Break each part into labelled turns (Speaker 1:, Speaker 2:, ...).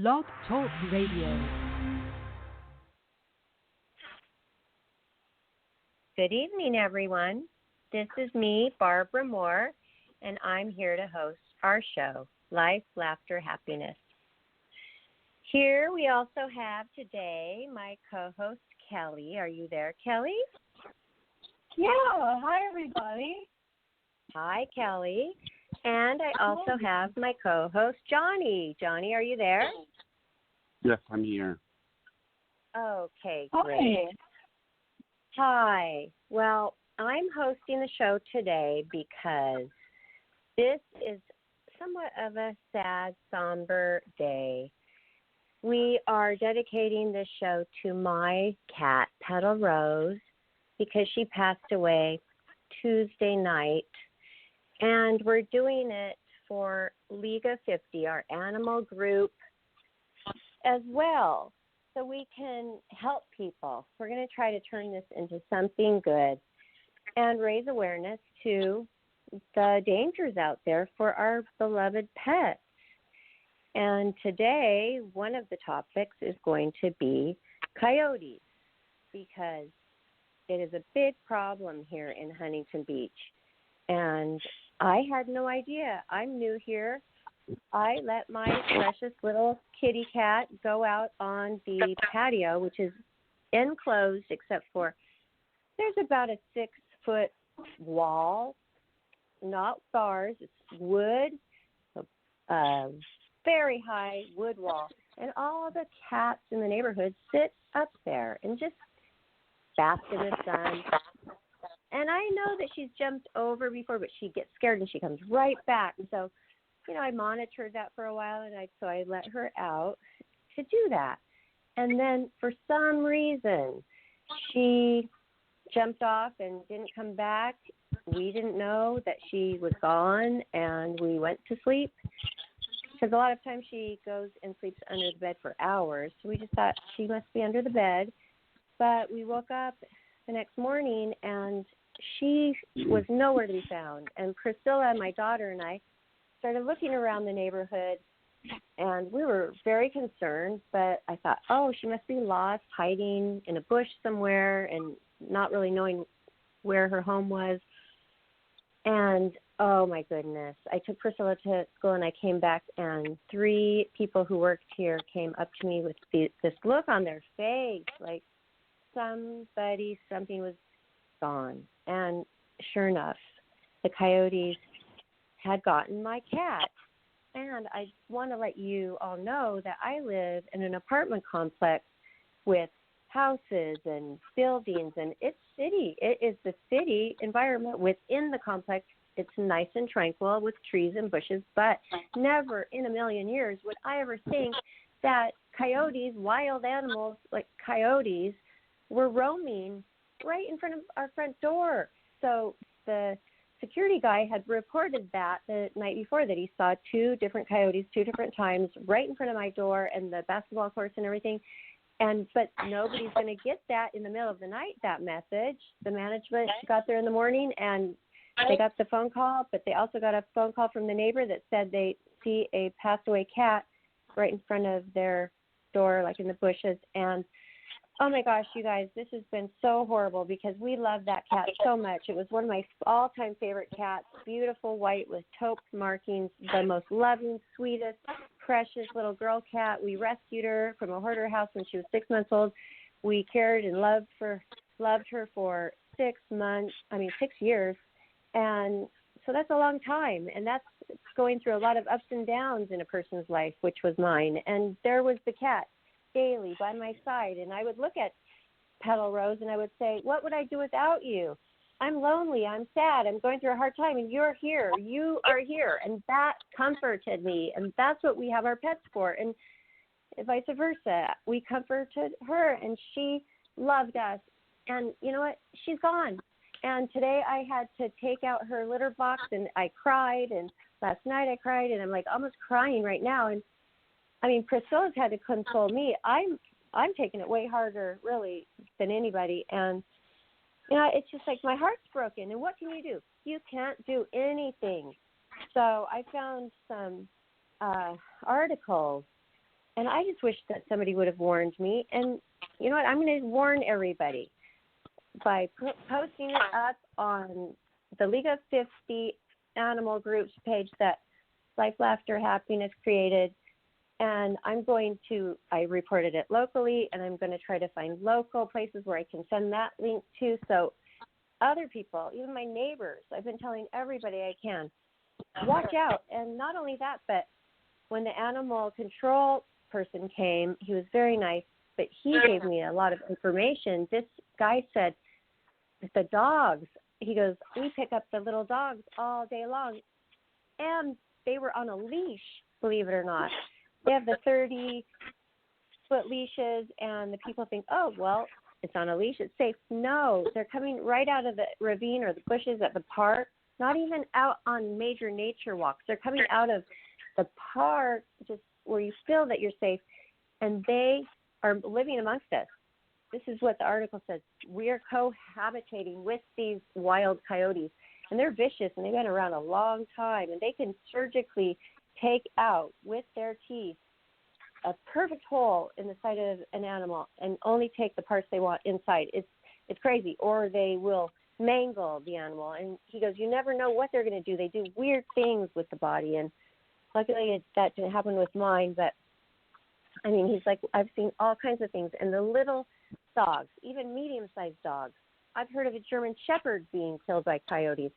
Speaker 1: Blog Talk Radio.
Speaker 2: Good evening, everyone. This is me, Barbara Moore, and I'm here to host our show, Life, Laughter, Happiness. Here we also have today my co-host, Kelly. Are you there, Kelly?
Speaker 3: Yeah. Hi, everybody.
Speaker 2: Hi, Kelly. And I also have my co-host, Johnny. Johnny, are you there?
Speaker 4: Yes, I'm here.
Speaker 2: Okay, great. Hi. Well, I'm hosting the show today because this is somewhat of a sad, somber day. We are dedicating this show to my cat, Petal Rose, because she passed away Tuesday night. And we're doing it for League of 50, our animal group, as well, so we can help people. We're going to try to turn this into something good and raise awareness to the dangers out there for our beloved pets. And today, one of the topics is going to be coyotes, because it is a big problem here in Huntington Beach. And I had no idea. I'm new here. I let my precious little kitty cat go out on the patio, which is enclosed except for there's about a 6-foot wall, not bars, it's wood, a very high wood wall. And all the cats in the neighborhood sit up there and just bask in the sun. And I know that she's jumped over before, but she gets scared and she comes right back. And so, I monitored that for a while, and so I let her out to do that. And then for some reason, she jumped off and didn't come back. We didn't know that she was gone, and we went to sleep. Because a lot of times she goes and sleeps under the bed for hours. So we just thought she must be under the bed. But we woke up the next morning, and she was nowhere to be found. And Priscilla, my daughter, and I started looking around the neighborhood, and we were very concerned. But I thought, she must be lost, hiding in a bush somewhere and not really knowing where her home was. And, oh, my goodness, I took Priscilla to school, and I came back, and 3 people who worked here came up to me with this look on their face, like something was gone. And sure enough, the coyotes had gotten my cat. And I want to let you all know that I live in an apartment complex with houses and buildings, and it's city. It is the city environment within the complex. It's nice and tranquil with trees and bushes, but never in a million years would I ever think that coyotes, wild animals like coyotes, were roaming right in front of our front door. So the security guy had reported that the night before, that he saw 2 different coyotes 2 different times right in front of my door and the basketball courts and everything. But nobody's going to get that in the middle of the night, that message. The management got there in the morning, and they got the phone call, but they also got a phone call from the neighbor that said they see a passed away cat right in front of their door, like in the bushes. And oh, my gosh, you guys, this has been so horrible because we love that cat so much. It was one of my all-time favorite cats, beautiful white with taupe markings, the most loving, sweetest, precious little girl cat. We rescued her from a hoarder house when she was 6 months old. We cared and loved her for 6 years. And so that's a long time, and that's going through a lot of ups and downs in a person's life, which was mine. And there was the cat daily by my side, and I would look at Petal Rose and I would say, what would I do without you? I'm lonely, I'm sad, I'm going through a hard time, and you're here, you are here. And that comforted me, and that's what we have our pets for, and vice versa. We comforted her, and she loved us. And you know what? She's gone. And today I had to take out her litter box, and I cried, and last night I cried, and I'm like almost crying right now. And Priscilla's had to console me. I'm taking it way harder, really, than anybody. And, it's just like my heart's broken. And what can you do? You can't do anything. So I found some articles And I just wish that somebody would have warned me. And you know what? I'm going to warn everybody by posting it up on the League of 50 Animal Groups page that Life, Laughter, Happiness created. And I reported it locally, and I'm going to try to find local places where I can send that link to. So other people, even my neighbors, I've been telling everybody I can, watch out. And not only that, but when the animal control person came, he was very nice, but he gave me a lot of information. This guy said, the dogs, he goes, we pick up the little dogs all day long. And they were on a leash, believe it or not. They have the 30-foot leashes, and the people think, oh, well, it's on a leash, it's safe. No, they're coming right out of the ravine or the bushes at the park, not even out on major nature walks. They're coming out of the park just where you feel that you're safe, and they are living amongst us. This is what the article says. We are cohabitating with these wild coyotes, and they're vicious, and they've been around a long time, and they can surgically take out with their teeth a perfect hole in the side of an animal and only take the parts they want inside. It's crazy. Or they will mangle the animal. And he goes, you never know what they're going to do. They do weird things with the body. And luckily that didn't happen with mine. But, I mean, he's like, I've seen all kinds of things. And the little dogs, even medium-sized dogs. I've heard of a German Shepherd being killed by coyotes.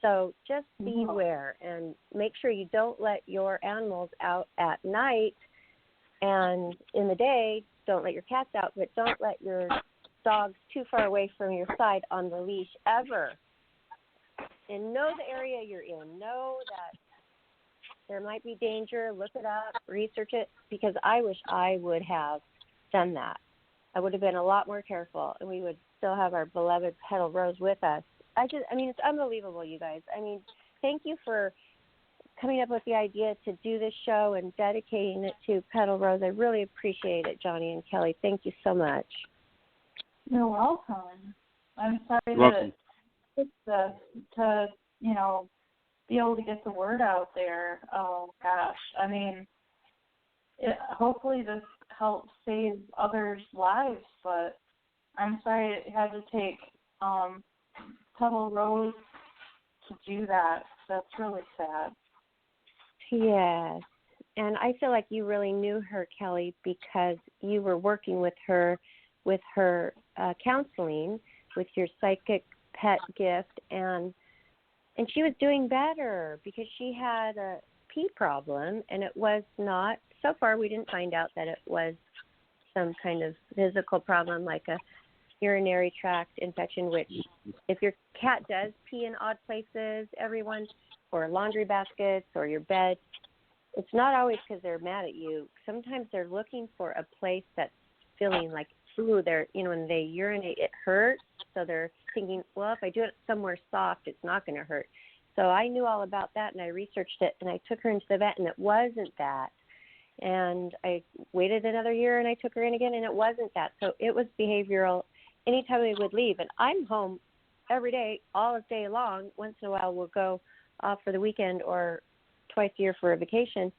Speaker 2: So just beware and make sure you don't let your animals out at night. And in the day, don't let your cats out, but don't let your dogs too far away from your side on the leash ever. And know the area you're in. Know that there might be danger. Look it up, research it, because I wish I would have done that. I would have been a lot more careful, and we would still have our beloved Petal Rose with us. It's unbelievable, you guys. I mean, thank you for coming up with the idea to do this show and dedicating it to Petal Rose. I really appreciate it, Johnny and Kelly. Thank you so much.
Speaker 3: You're welcome. I'm sorry
Speaker 4: Welcome.
Speaker 3: that to be able to get the word out there. Oh gosh, I mean, hopefully this helps save others' lives, but I'm sorry it had to take Petal Rose to do that. That's really sad.
Speaker 2: Yes, and I feel like you really knew her, Kelly, because you were working with her counseling, with your psychic pet gift, and she was doing better because she had a pee problem, and it was not, so far we didn't find out that it was some kind of physical problem like a urinary tract infection, which if your cat does pee in odd places, everyone, or laundry baskets or your bed, it's not always because they're mad at you. Sometimes they're looking for a place that's feeling like, ooh, when they urinate, it hurts. So they're thinking, well, if I do it somewhere soft, it's not going to hurt. So I knew all about that, and I researched it, and I took her into the vet, and it wasn't that. And I waited another year, and I took her in again, and it wasn't that. So it was behavioral anytime we would leave. And I'm home every day, all day long. Once in a while we'll go off for the weekend or twice a year for a vacation.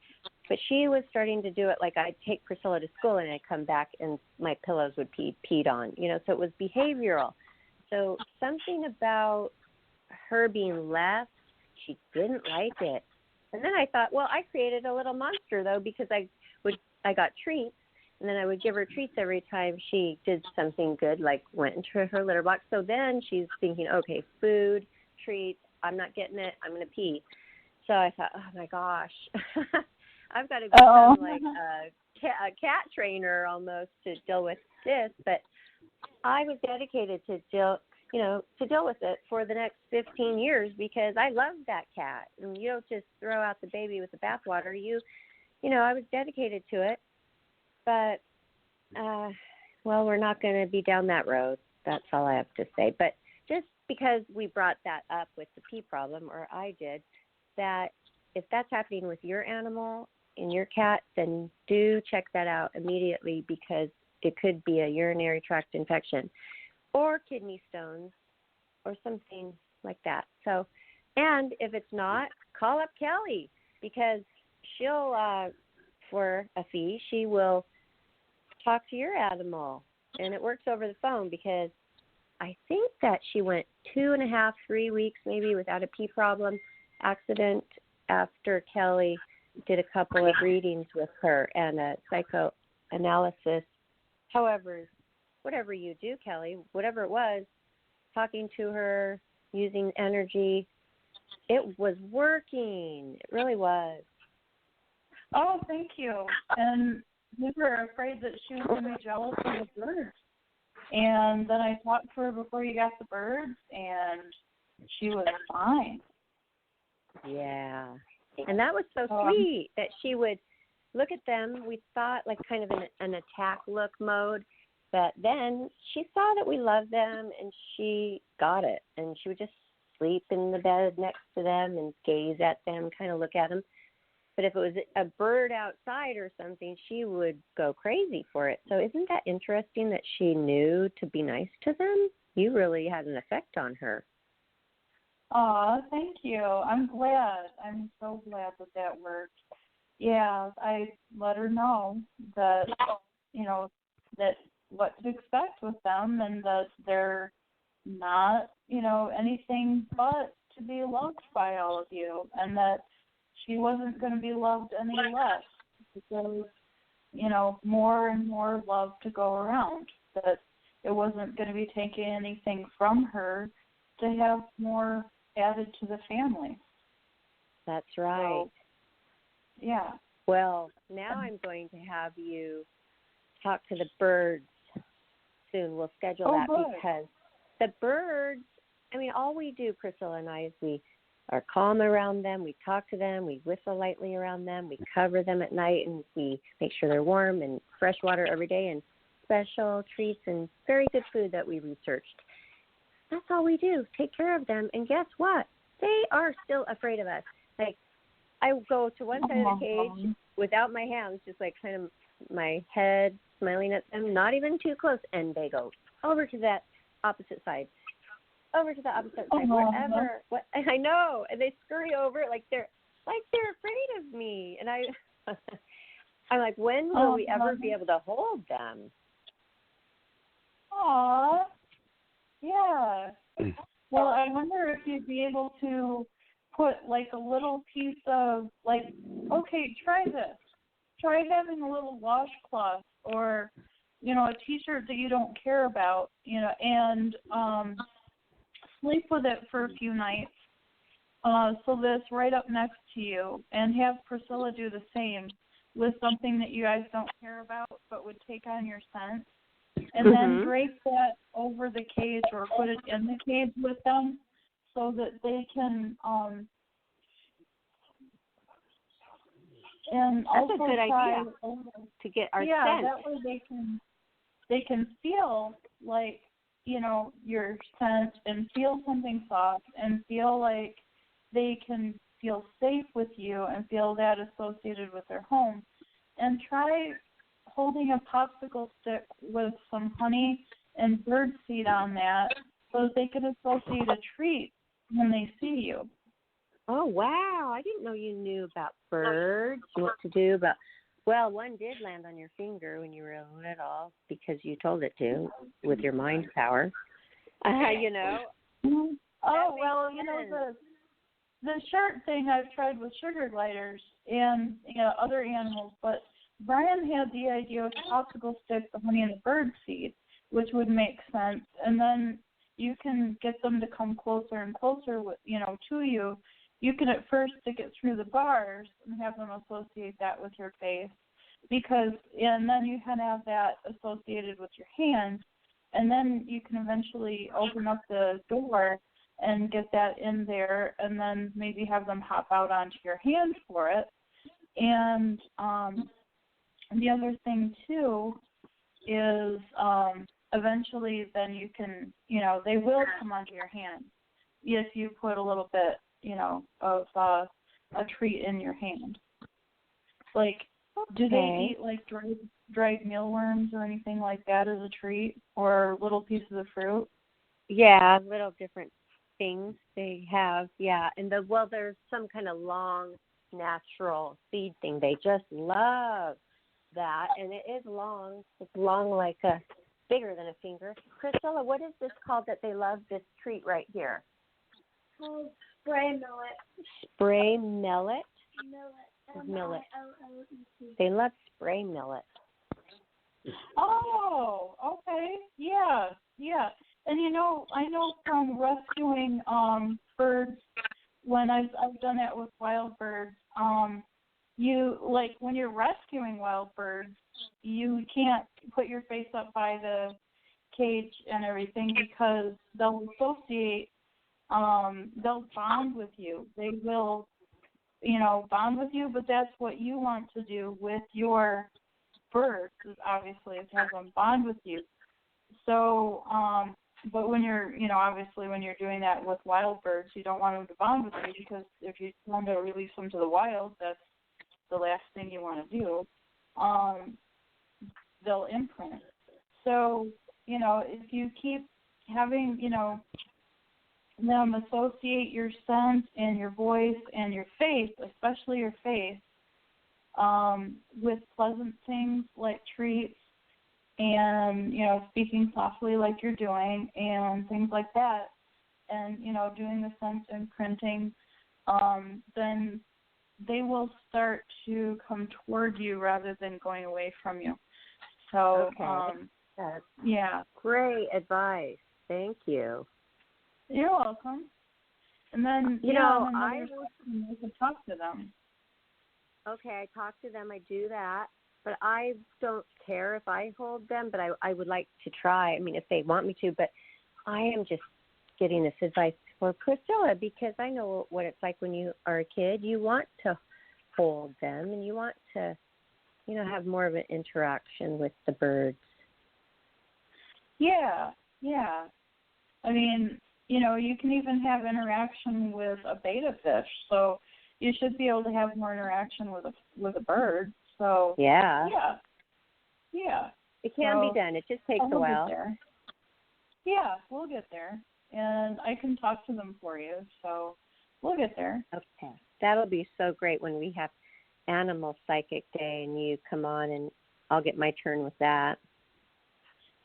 Speaker 2: But she was starting to do it like I'd take Priscilla to school and I'd come back and my pillows would be peed on, so it was behavioral. So something about her being left, she didn't like it. And then I thought, well, I created a little monster though, because I got treats, and then I would give her treats every time she did something good, like went into her litter box. So then she's thinking, okay, food, treats, I'm not getting it, I'm going to pee. So I thought, oh my gosh, I've got to become like a cat trainer almost to deal with this. But I was dedicated to deal with it for the next 15 years because I loved that cat. And you don't just throw out the baby with the bathwater. I was dedicated to it. But, we're not going to be down that road. That's all I have to say. But just because we brought that up with the pee problem, or I did, that if that's happening with your animal and your cat, then do check that out immediately because it could be a urinary tract infection or kidney stones or something like that. So, and if it's not, call up Kelly because she'll for a fee, she will talk to your animal. And it works over the phone because I think that she went 2.5, 3 weeks maybe without a pee problem accident after Kelly did a couple of readings with her and a psychoanalysis. However, whatever you do, Kelly, whatever it was, talking to her, using energy, it was working. It really was.
Speaker 3: Oh, thank you. And we were afraid that she was going to be jealous of the birds. And then I talked to her before you got the birds, and she was fine.
Speaker 2: Yeah. And that was so sweet that she would look at them. We thought like kind of in an attack look mode, but then she saw that we loved them and she got it. And she would just sleep in the bed next to them and gaze at them, kind of look at them. But if it was a bird outside or something, she would go crazy for it. So isn't that interesting that she knew to be nice to them? You really had an effect on her.
Speaker 3: Aw, thank you. I'm glad. I'm so glad that worked. Yeah, I let her know that, that what to expect with them and that they're not, anything but to be loved by all of you, and that she wasn't going to be loved any less because, more and more love to go around, that it wasn't going to be taking anything from her to have more added to the family.
Speaker 2: That's right.
Speaker 3: So, yeah.
Speaker 2: Well, now I'm going to have you talk to the birds soon. We'll schedule that
Speaker 3: good.
Speaker 2: Because the birds, all we do, Priscilla and I, is we are calm around them. We talk to them. We whistle lightly around them. We cover them at night, and we make sure they're warm and fresh water every day and special treats and very good food that we researched. That's all we do, take care of them. And guess what? They are still afraid of us. Like, I go to one side of the cage without my hands, just like kind of my head smiling at them, not even too close, and they go over to that opposite side. Over to the opposite side, wherever. What, I know, and they scurry over like they're afraid of me. And I'm like, when will we ever be able to hold them?
Speaker 3: Aw, yeah. Well, I wonder if you'd be able to put like a little piece of okay, try this. Try having a little washcloth or a T-shirt that you don't care about, and sleep with it for a few nights so that it's right up next to you, and have Priscilla do the same with something that you guys don't care about but would take on your scent, and then drape that over the cage or put it in the cage with them so that they can and
Speaker 2: that's
Speaker 3: also
Speaker 2: a good idea to get our scent.
Speaker 3: That way they can feel like your scent and feel something soft and feel like they can feel safe with you and feel that associated with their home. And try holding a popsicle stick with some honey and birdseed on that so that they can associate a treat when they see you.
Speaker 2: Oh, wow. I didn't know you knew about birds, what to do. But, well, one did land on your finger when you were little because you told it to with your mind power.
Speaker 3: Oh, well, the shark thing I've tried with sugar gliders and other animals, but Brian had the idea of popsicle stick, the honey, and the bird seed, which would make sense. And then you can get them to come closer and closer with, to you. You can at first stick it through the bars and have them associate that with your face, and then you can have that associated with your hands, and then you can eventually open up the door and get that in there, and then maybe have them hop out onto your hand for it. And the other thing too is eventually then you can, they will come onto your hand if you put a little bit, of a treat in your hand. Like, do they eat like dried mealworms or anything like that as a treat, or little pieces of fruit?
Speaker 2: Yeah, little different things they have. Yeah, and there's some kind of long natural seed thing. They just love that, and it is long. It's long like bigger than a finger. Priscilla, what is this called that they love, this treat right here?
Speaker 5: Called spray millet.
Speaker 2: Spray millet?
Speaker 5: Millet.
Speaker 2: Millet.
Speaker 5: M-I-L-L-E-T.
Speaker 2: They love spray millet.
Speaker 3: Oh, okay. Yeah, yeah. And I know from rescuing birds, when I've done that with wild birds, you, like, when you're rescuing wild birds, you can't put your face up by the cage and everything because they'll associate, they'll bond with you. They will, bond with you, but that's what you want to do with your birds, is obviously is have them bond with you. So, but when you're, obviously when you're doing that with wild birds, you don't want them to bond with you because if you want to release them to the wild, that's the last thing you want to do. They'll imprint. So, if you keep having, them associate your scent and your voice and your face, especially your face, with pleasant things like treats and, speaking softly like you're doing and things like that, and, doing the scent imprinting, then they will start to come toward you rather than going away from you. So,
Speaker 2: That's
Speaker 3: yeah.
Speaker 2: great advice. Thank you.
Speaker 3: You're welcome. And then,
Speaker 2: I
Speaker 3: can talk to them.
Speaker 2: Okay, I talk to them. I do that. But I don't care if I hold them, but I would like to try. I mean, if they want me to. But I am just getting this advice for Priscilla because I know what it's like when you are a kid. You want to hold them and you want to, have more of an interaction with the birds.
Speaker 3: Yeah, yeah. I mean, you can even have interaction with a betta fish, so you should be able to have more interaction with a bird. So
Speaker 2: yeah.
Speaker 3: It
Speaker 2: can be done. It just takes a while.
Speaker 3: Get there. Yeah, we'll get there, and I can talk to them for you. So we'll get there.
Speaker 2: Okay, that'll be so great when we have Animal Psychic Day and you come on, and I'll get my turn with that.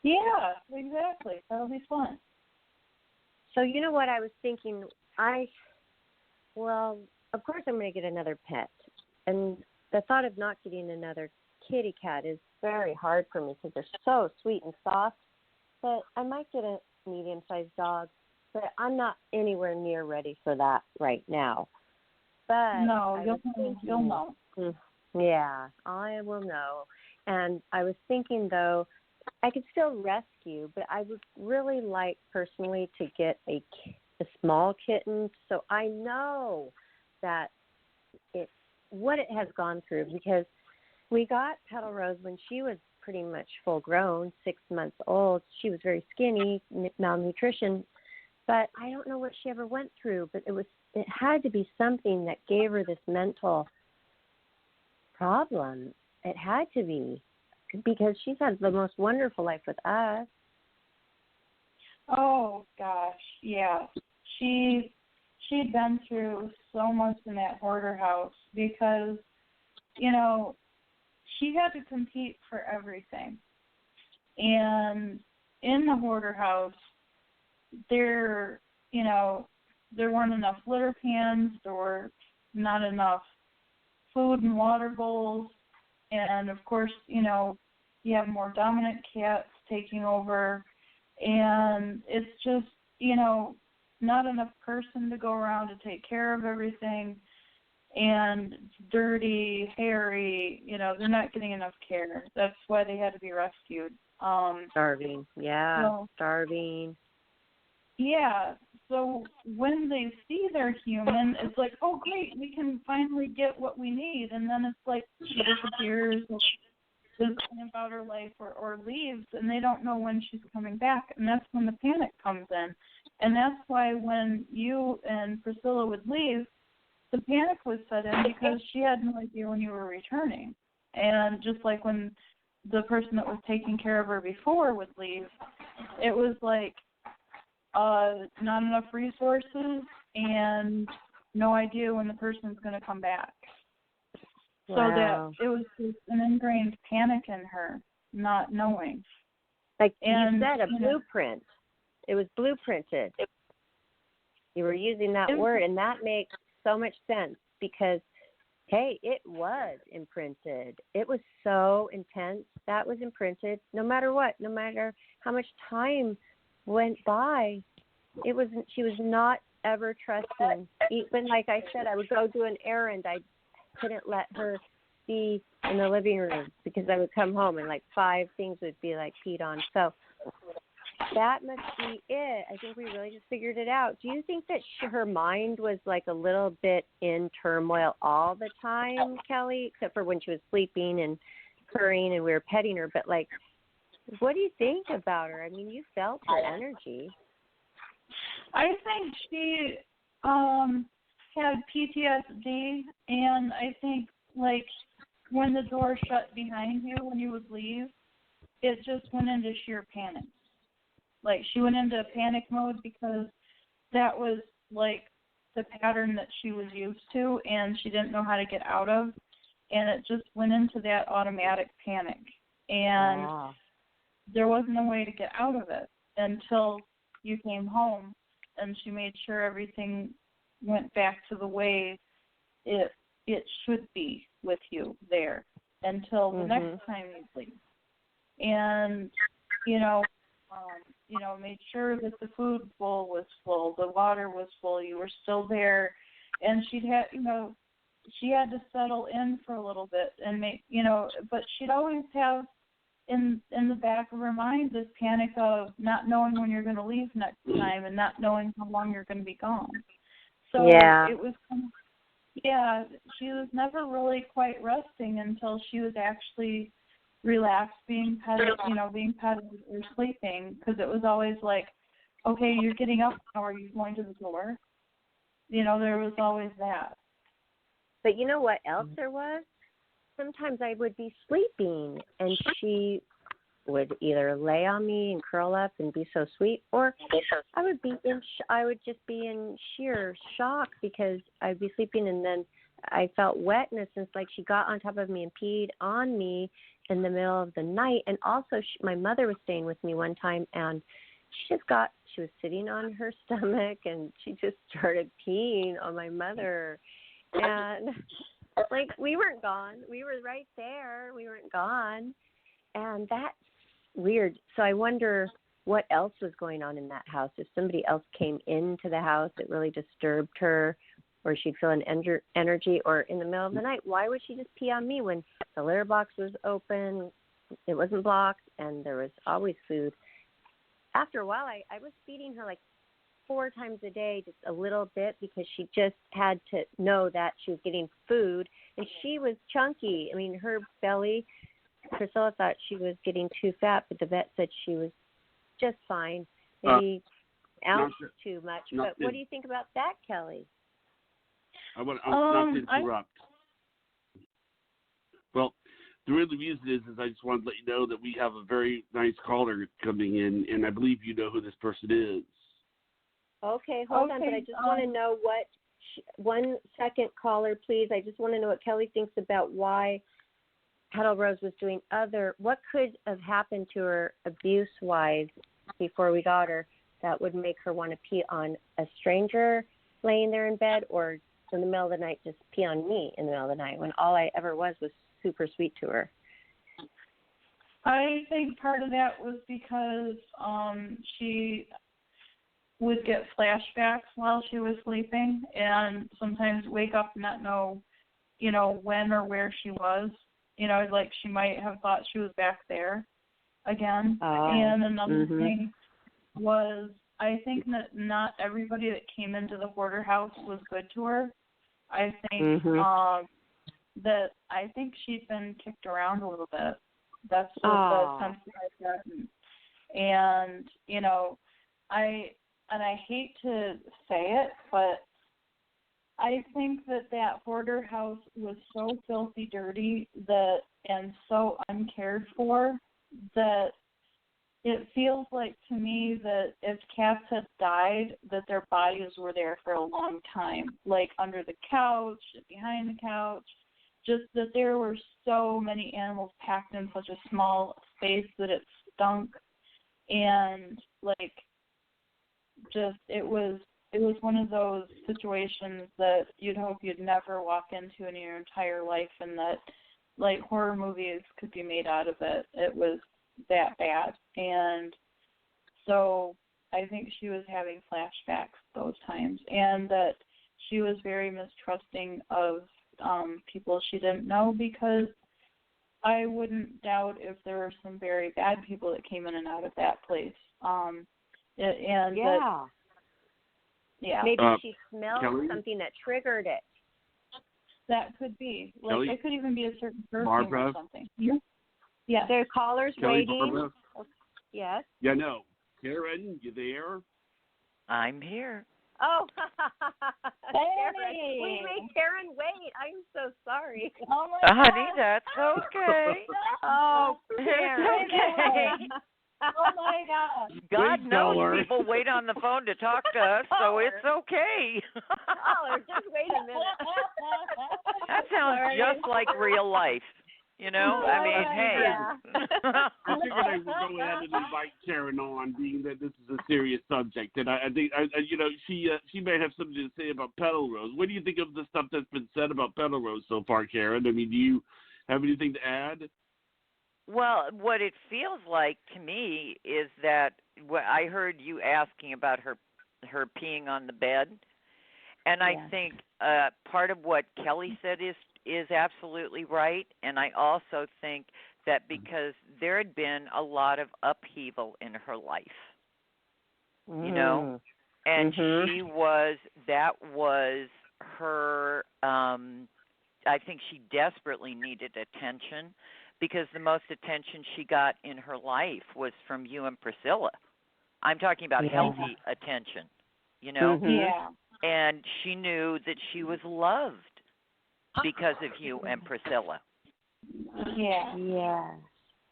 Speaker 3: Yeah, exactly. That'll be fun.
Speaker 2: So you know what I was thinking? Of course I'm going to get another pet. And the thought of not getting another kitty cat is very hard for me because they're so sweet and soft. But I might get a medium-sized dog. But I'm not anywhere near ready for that right now. But
Speaker 3: no, you'll know.
Speaker 2: Yeah, I will know. And I was thinking, though, I could still rescue, but I would really like personally to get a small kitten so I know that what it has gone through, because we got Petal Rose when she was pretty much full grown, 6 months old. She was very skinny, malnutrition, but I don't know what she ever went through, but it had to be something that gave her this mental problem. It had to be, because she's had the most wonderful life with us.
Speaker 3: Oh gosh, yeah. She'd been through so much in that hoarder house because, she had to compete for everything. And in the hoarder house, there weren't enough litter pans, there were not enough food and water bowls, and of course, you have more dominant cats taking over, and it's just, not enough person to go around to take care of everything, and it's dirty, hairy, they're not getting enough care. That's why they had to be rescued.
Speaker 2: Starving, starving.
Speaker 3: Yeah, so when they see they're human, it's like, oh great, we can finally get what we need, and then it's like she disappears, doesn't about her life or leaves, and they don't know when she's coming back, and that's when the panic comes in. And that's why when you and Priscilla would leave, the panic was set in because she had no idea when you were returning. And just like when the person that was taking care of her before would leave, it was like not enough resources and no idea when the person's going to come back. So that it was just an ingrained panic in her, not knowing.
Speaker 2: Like you said, a blueprint. It was blueprinted. You were using that word, and that makes so much sense because, hey, it was imprinted. It was so intense. That was imprinted no matter what, no matter how much time went by. She was not ever trusting. Even like I said, I would go do an errand. I couldn't let her be in the living room because I would come home and like 5 things would be like peed on. So that must be it. I think we really just figured it out. Do you think that her mind was like a little bit in turmoil all the time, Kelly, except for when she was sleeping and purring and we were petting her? But like, what do you think about her? I mean, you felt her energy.
Speaker 3: I think she had PTSD, and I think, like, when the door shut behind you when you would leave, it just went into sheer panic. Like, she went into panic mode because that was, like, the pattern that she was used to, and she didn't know how to get out of, and it just went into that automatic panic. And there wasn't a way to get out of it until you came home, and she made sure everything went back to the way it should be with you there until the next time you leave. And, made sure that the food bowl was full, the water was full, you were still there, and she had to settle in for a little bit and but she'd always have in the back of her mind this panic of not knowing when you're going to leave next time and not knowing how long you're going to be gone. So it was she was never really quite resting until she was actually relaxed, being petted or sleeping, because it was always like, okay, you're getting up now, are you going to the door? There was always that.
Speaker 2: But you know what else there was? Sometimes I would be sleeping and she would either lay on me and curl up and be so sweet, or I would just be in sheer shock because I'd be sleeping and then I felt wetness, and it's like she got on top of me and peed on me in the middle of the night. And also my mother was staying with me one time, and she was sitting on her stomach and she just started peeing on my mother. And like, we weren't gone. We were right there. We weren't gone. And that's weird. So I wonder what else was going on in that house. If somebody else came into the house, it really disturbed her, or she'd feel an energy, or in the middle of the night, why would she just pee on me when the litter box was open, it wasn't blocked, and there was always food? After a while, I was feeding her like 4 times a day, just a little bit, because she just had to know that she was getting food, and she was chunky. I mean, her belly, Priscilla thought she was getting too fat, but the vet said she was just fine, maybe ounce too much. But what do you think about that, Kelly?
Speaker 4: I want not to interrupt. Well, the real reason is I just wanted to let you know that we have a very nice caller coming in, and I believe you know who this person is.
Speaker 2: Okay, hold on, but I just want to know what, 1 second, caller, please. I just want to know what Kelly thinks about why Petal Rose was doing what could have happened to her abuse-wise before we got her that would make her want to pee on a stranger laying there in bed, or in the middle of the night just pee on me in the middle of the night when all I ever was super sweet to her.
Speaker 3: I think part of that was because she would get flashbacks while she was sleeping, and sometimes wake up and not know, when or where she was. Like she might have thought she was back there again. And another thing was, I think that not everybody that came into the hoarder house was good to her. I think I think she'd been kicked around a little bit. That's what the sense I've gotten. And I hate to say it, but I think that hoarder house was so filthy dirty and so uncared for that it feels like to me that if cats had died, that their bodies were there for a long time, like under the couch, behind the couch, just that there were so many animals packed in such a small space that it stunk, and like just it was one of those situations that you'd hope you'd never walk into in your entire life, and that like horror movies could be made out of it. It was that bad. And so I think she was having flashbacks those times, and that she was very mistrusting of people she didn't know, because I wouldn't doubt if there were some very bad people that came in and out of that place.
Speaker 2: Maybe she smelled
Speaker 4: Kelly?
Speaker 2: something that triggered it.
Speaker 3: That could be. Like,
Speaker 4: Kelly?
Speaker 3: it could even be a certain perfume
Speaker 4: Barbara?
Speaker 3: or something. Yes.
Speaker 2: Their caller's
Speaker 4: Kelly,
Speaker 2: waiting.
Speaker 4: Barbara?
Speaker 2: Yes.
Speaker 4: Yeah, no. Karen, you there?
Speaker 6: I'm here.
Speaker 2: Oh, Karen.
Speaker 3: Hey.
Speaker 2: We made Karen wait. I'm so sorry.
Speaker 3: Oh my
Speaker 6: Honey,
Speaker 3: God.
Speaker 6: that's okay.
Speaker 2: Oh,
Speaker 6: It's
Speaker 2: Karen.
Speaker 6: okay.
Speaker 3: Oh my God.
Speaker 6: God
Speaker 4: Please
Speaker 6: knows
Speaker 4: tell her.
Speaker 6: people wait on the phone to talk to us, so it's okay.
Speaker 2: Caller, just wait a minute.
Speaker 6: That sounds just like real life. You know, I mean, hey.
Speaker 2: Yeah.
Speaker 4: I figured I would go ahead and invite Karen on, being that this is a serious subject, and I think she may have something to say about Petal Rose. What do you think of the stuff that's been said about Petal Rose so far, Karen? I mean, do you have anything to add?
Speaker 6: Well, what it feels like to me is that I heard you asking about her peeing on the bed, and I think part of what Kelly said is absolutely right, and I also think that because there had been a lot of upheaval in her life, you know, and that was her, I think she desperately needed attention, because the most attention she got in her life was from you and Priscilla. I'm talking about healthy attention, you know?
Speaker 3: Yeah.
Speaker 6: And she knew that she was loved because of you and Priscilla.
Speaker 3: Yeah.
Speaker 2: Yeah.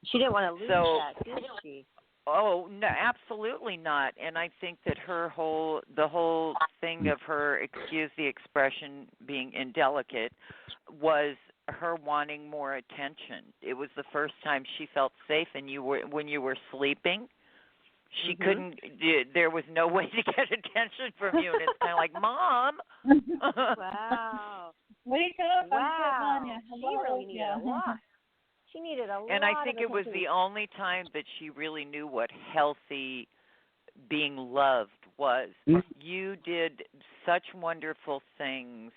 Speaker 2: She didn't want to lose that, did she?
Speaker 6: Oh, no, absolutely not. And I think that the whole thing of her, excuse the expression, being indelicate, was her wanting more attention. It was the first time she felt safe, and when you were sleeping, she couldn't. There was no way to get attention from you, and it's kind of like, Mom.
Speaker 2: Wow.
Speaker 3: Wake up!
Speaker 2: Wow.
Speaker 3: I'm sitting on you.
Speaker 2: She really needed a lot. She needed a lot.
Speaker 6: And I think
Speaker 2: of
Speaker 6: it was
Speaker 2: attention.
Speaker 6: the only time that she really knew what healthy being loved was. You did such wonderful things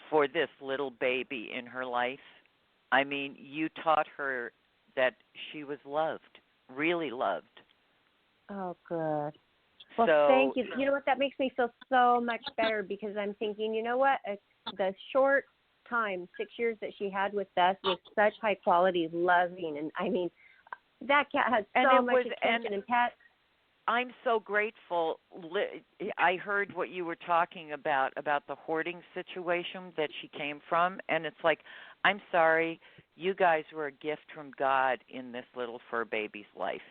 Speaker 6: for this little baby in her life. I mean, you taught her that she was loved, really loved.
Speaker 2: Oh, good. Well,
Speaker 6: So,
Speaker 2: thank you. You know what? That makes me feel so much better, because I'm thinking, you know what? The short time, 6 years that she had with us, was such high quality, loving, and I mean, that cat has so much attention. And Pat,
Speaker 6: I'm so grateful. I heard what you were talking about the hoarding situation that she came from, and it's like, I'm sorry, you guys were a gift from God in this little fur baby's life.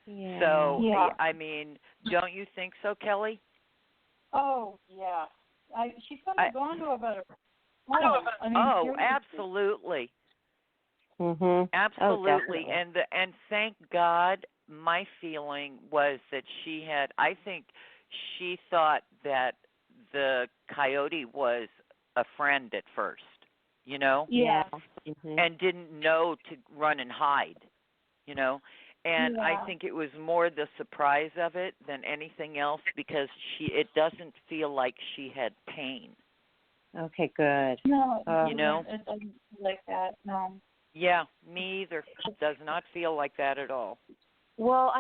Speaker 2: yeah.
Speaker 6: So,
Speaker 3: Yeah.
Speaker 6: I mean, don't you think so, Kelly?
Speaker 3: Oh, yeah. She couldn't have gone to a better place. I mean, seriously.
Speaker 6: Absolutely.
Speaker 2: Absolutely.
Speaker 6: Absolutely. And thank God, my feeling was that I think she thought that the Coyote was a friend at first, you know?
Speaker 3: Yeah.
Speaker 6: And didn't know to run and hide, you know? And I think it was more the surprise of it than anything else, because it doesn't feel like she had pain.
Speaker 2: Okay, good.
Speaker 3: No,
Speaker 6: you know?
Speaker 3: it doesn't feel like that, no.
Speaker 6: Yeah, me either. It does not feel like that at all.
Speaker 2: Well,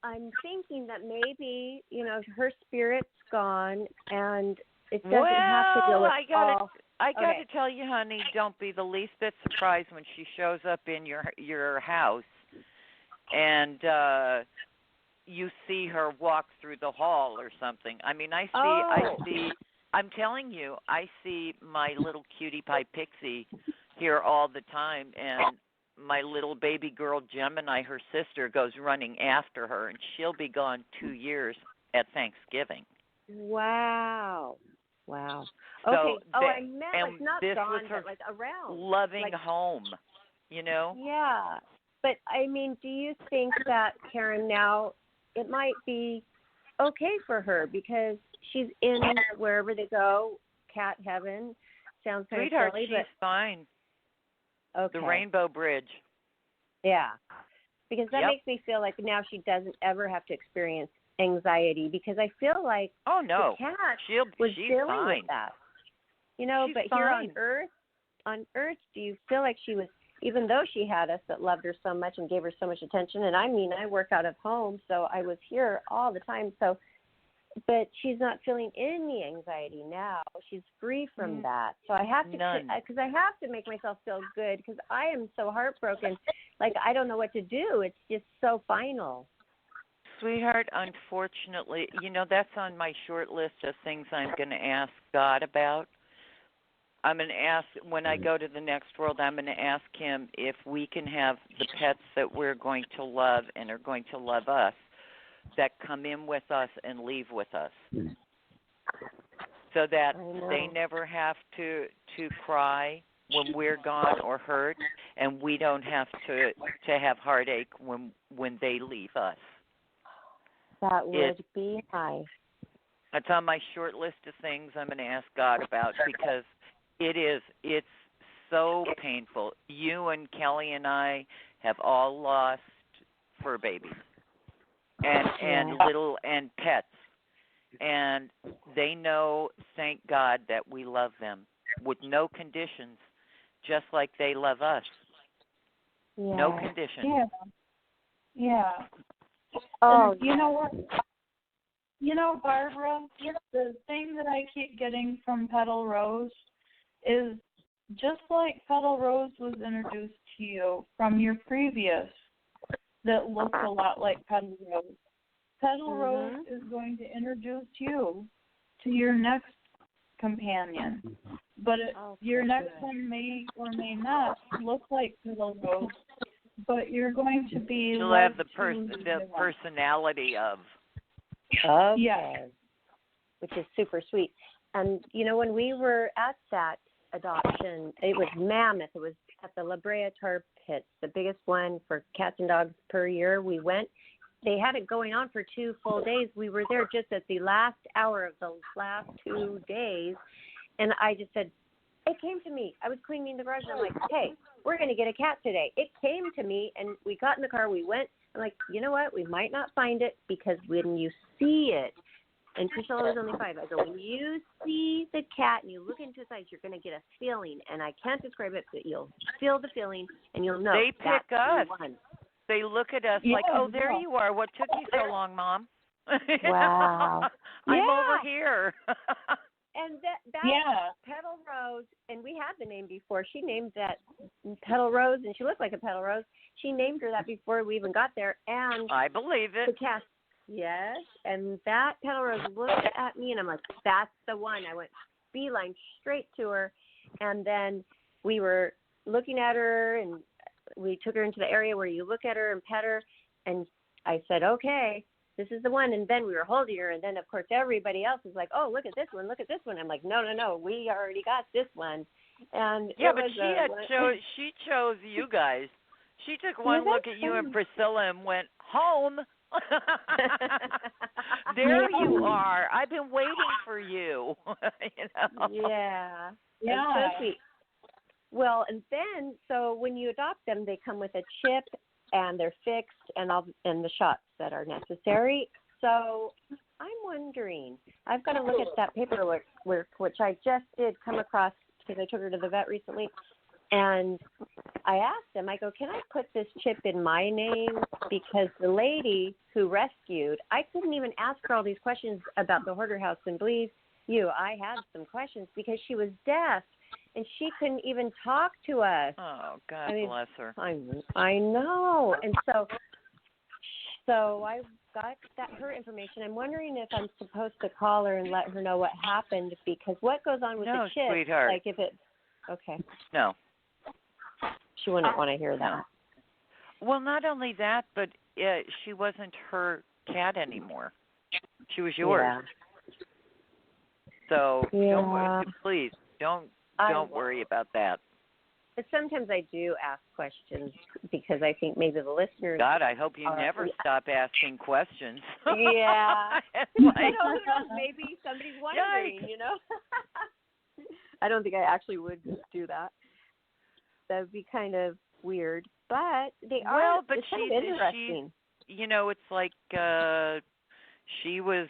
Speaker 2: I'm thinking that maybe, you know, her spirit's gone, and it doesn't have to deal with
Speaker 6: I got to tell you, honey, don't be the least bit surprised when she shows up in your house and you see her walk through the hall or something. I mean, I see I'm telling you, I see my little cutie pie Pixie here all the time, and my little baby girl Gemini, her sister, goes running after her, and she'll be gone 2 years at Thanksgiving.
Speaker 2: Wow. Wow.
Speaker 6: So
Speaker 2: Okay. Oh, I meant
Speaker 6: and
Speaker 2: like not
Speaker 6: this
Speaker 2: gone,
Speaker 6: was her
Speaker 2: but like around.
Speaker 6: loving
Speaker 2: Like,
Speaker 6: home, you know?
Speaker 2: yeah. But I mean, do you think that Karen now it might be okay for her because she's in wherever they go, cat heaven. Sounds kind
Speaker 6: Sweetheart,
Speaker 2: of silly,
Speaker 6: she's fine.
Speaker 2: but okay.
Speaker 6: The Rainbow Bridge.
Speaker 2: Yeah. Because that
Speaker 6: Yep.
Speaker 2: makes me feel like now she doesn't ever have to experience anxiety because I feel like
Speaker 6: Oh no,
Speaker 2: the cat was
Speaker 6: she's
Speaker 2: dealing
Speaker 6: fine.
Speaker 2: with that. You know,
Speaker 6: She's
Speaker 2: but
Speaker 6: fine.
Speaker 2: here on Earth, do you feel like she was, even though she had us that loved her so much and gave her so much attention, and I mean, I work out of home, so I was here all the time, so, but she's not feeling any anxiety now. She's free from that. So I have to, because I have to make myself feel good because I am so heartbroken. Like, I don't know what to do. It's just so final.
Speaker 6: Sweetheart, unfortunately, you know, that's on my short list of things I'm going to ask God about. I'm going to ask, when I go to the next world, I'm going to ask him if we can have the pets that we're going to love and are going to love us that come in with us and leave with us, so that they never have to cry when we're gone or hurt, and we don't have to have heartache when they leave us.
Speaker 2: That would be nice.
Speaker 6: It's on my short list of things I'm going to ask God about because it's so painful. You and Kelly and I have all lost fur babies and little and pets, and they know, thank God, that we love them with no conditions, just like they love us.
Speaker 2: Yeah.
Speaker 6: No conditions.
Speaker 3: Yeah.
Speaker 2: Oh,
Speaker 3: and you know what? You know, Barbara, the thing that I keep getting from Petal Rose is just like Petal Rose was introduced to you from your previous that looked a lot like Petal Rose. Petal Rose is going to introduce you to your next companion. But your next one may or may not look like Petal Rose, but you're going to be
Speaker 6: She'll have the personality of.
Speaker 2: Okay.
Speaker 3: Yeah.
Speaker 2: Which is super sweet. And, you know, when we were at that adoption, it was mammoth. It was at the La Brea Tar Pits, the biggest one for cats and dogs per year. We went. They had it going on for 2 full days. We were there just at the last hour of the last 2 days. And I just said, it came to me. I was cleaning the garage, and I'm like, hey, we're going to get a cat today. It came to me, and we got in the car. We went. I'm like, you know what? We might not find it because when you see it, and Priscilla was only 5, I go, when you see the cat and you look into its eyes, you're going to get a feeling, and I can't describe it, but you'll feel the feeling, and you'll know
Speaker 6: they pick
Speaker 2: that's
Speaker 6: us.
Speaker 2: the one.
Speaker 6: They look at us like, oh, there you are. What took you so long, Mom?
Speaker 2: Wow.
Speaker 6: I'm over here.
Speaker 2: And that Petal Rose, and we had the name before. She named that Petal Rose, and she looked like a Petal Rose. She named her that before we even got there. And
Speaker 6: I believe it.
Speaker 2: The cat, yes. And that Petal Rose looked at me, and I'm like, that's the one. I went beeline straight to her, and then we were looking at her, and we took her into the area where you look at her and pet her, and I said, okay, this is the one. And then we were holding her, and then, of course, everybody else is like, oh, look at this one, look at this one. I'm like, no, we already got this one. And
Speaker 6: yeah, but she chose you guys. She took one look at you and Priscilla and went, home. There you are. I've been waiting for you. You know?
Speaker 2: Yeah. That's so sweet. Well, and then, so when you adopt them, they come with a chip, and they're fixed, and the shots that are necessary. So I'm wondering, I've got to look at that paperwork, which I just did come across because I took her to the vet recently, and I asked them, I go, can I put this chip in my name? Because the lady who rescued, I couldn't even ask her all these questions about the hoarder house, and believe you, I had some questions because she was deaf. And she couldn't even talk to us.
Speaker 6: Oh, God bless her.
Speaker 2: I know. And so I got her information. I'm wondering if I'm supposed to call her and let her know what happened, because what goes on with the chip?
Speaker 6: Sweetheart.
Speaker 2: Like if it, okay.
Speaker 6: No.
Speaker 2: She wouldn't want to hear that.
Speaker 6: No. Well, not only that, but she wasn't her cat anymore. She was yours. So
Speaker 2: Yeah.
Speaker 6: please don't worry about that.
Speaker 2: But sometimes I do ask questions because I think maybe the listeners.
Speaker 6: God, I hope you never stop asking questions.
Speaker 2: Yeah.
Speaker 6: It's
Speaker 2: Who
Speaker 6: like,
Speaker 2: knows? Maybe somebody's wondering, I don't think I actually would do that. That would be kind of weird. But they are.
Speaker 6: Well, but
Speaker 2: it's kind of interesting.
Speaker 6: It's like she was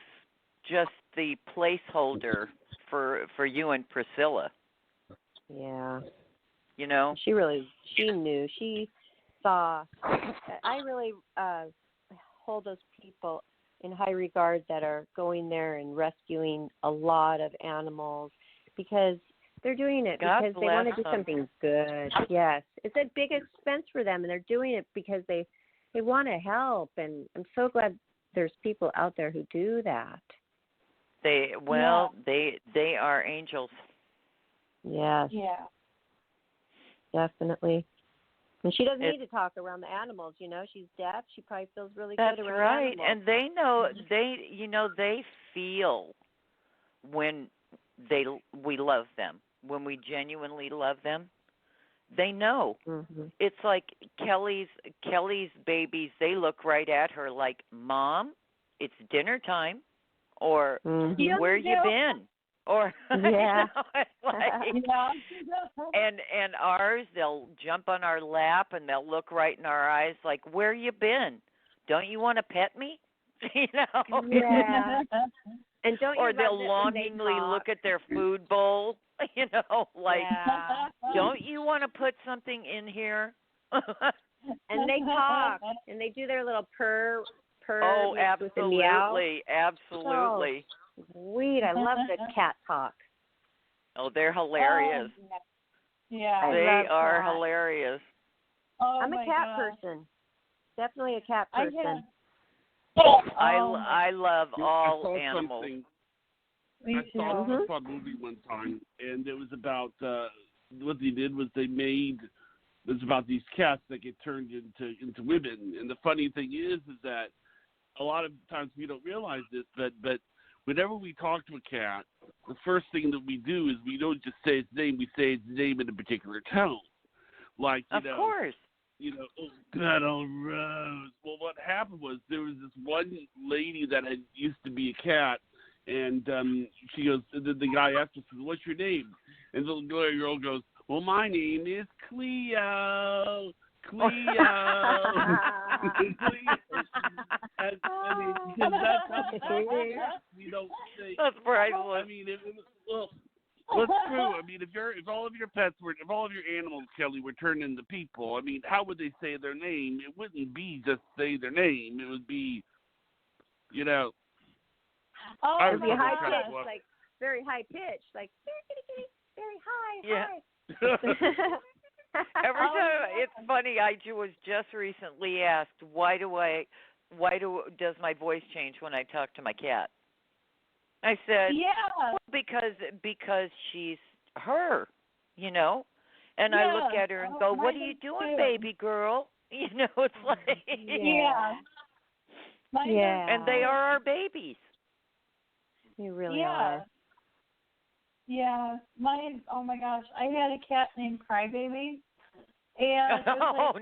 Speaker 6: just the placeholder for you and Priscilla.
Speaker 2: Yeah. She knew. She saw. I really hold those people in high regard that are going there and rescuing a lot of animals because they're doing it because they want to do something good. Yes. It's a big expense for them, and they're doing it because they want to help. And I'm so glad there's people out there who do that.
Speaker 6: They are angels.
Speaker 2: Yes.
Speaker 3: Yeah.
Speaker 2: Definitely. And she doesn't need to talk around the animals, She's deaf. She probably feels really good around animals.
Speaker 6: And they know they feel when we love them. When we genuinely love them, they know.
Speaker 2: Mm-hmm.
Speaker 6: It's like Kelly's babies, they look right at her like, "Mom, it's dinner time," or "Where you been?" Or
Speaker 2: yeah.
Speaker 6: And ours, they'll jump on our lap and they'll look right in our eyes like, "Where you been? Don't you want to pet me?"
Speaker 2: Yeah. And
Speaker 6: or they'll longingly look at their food bowl, like, "Don't you want to put something in here?"
Speaker 2: And they talk and they do their little purr.
Speaker 6: Oh,
Speaker 2: with the meow.
Speaker 6: Absolutely.
Speaker 2: So sweet. I love the cat talk.
Speaker 6: Oh, they're hilarious.
Speaker 3: Yeah.
Speaker 6: They are hilarious.
Speaker 3: Oh,
Speaker 2: I'm a cat person. Definitely a cat person.
Speaker 6: I love all animals.
Speaker 4: I saw a movie one time, and it was about what they did was it was about these cats that get turned into women. And the funny thing is that a lot of times we don't realize this, but whenever we talk to a cat, the first thing that we do is we don't just say its name; we say its name in a particular tone. Like
Speaker 6: of course.
Speaker 4: Petal Rose. Well, what happened was there was this one lady that used to be a cat, and she goes. The guy asked her, "What's your name?" And the little girl goes, "Well, my name is Cleo." Because that's we don't say.
Speaker 6: That's priceless.
Speaker 4: I mean, what's true? I mean, if all of your animals, Kelly, were turned into people, I mean, how would they say their name? It wouldn't be just say their name. It would be,
Speaker 2: it would be high pitched, like very high pitched, like very high.
Speaker 6: Yeah.
Speaker 2: High.
Speaker 6: Every time it's funny. I was just recently asked why does my voice change when I talk to my cat? I said, because she's her, and I look at her and go, "What are you doing, baby girl?" It's like and they are our babies.
Speaker 2: You really are.
Speaker 3: Yeah, mine. Oh my gosh, I had a cat named Crybaby, and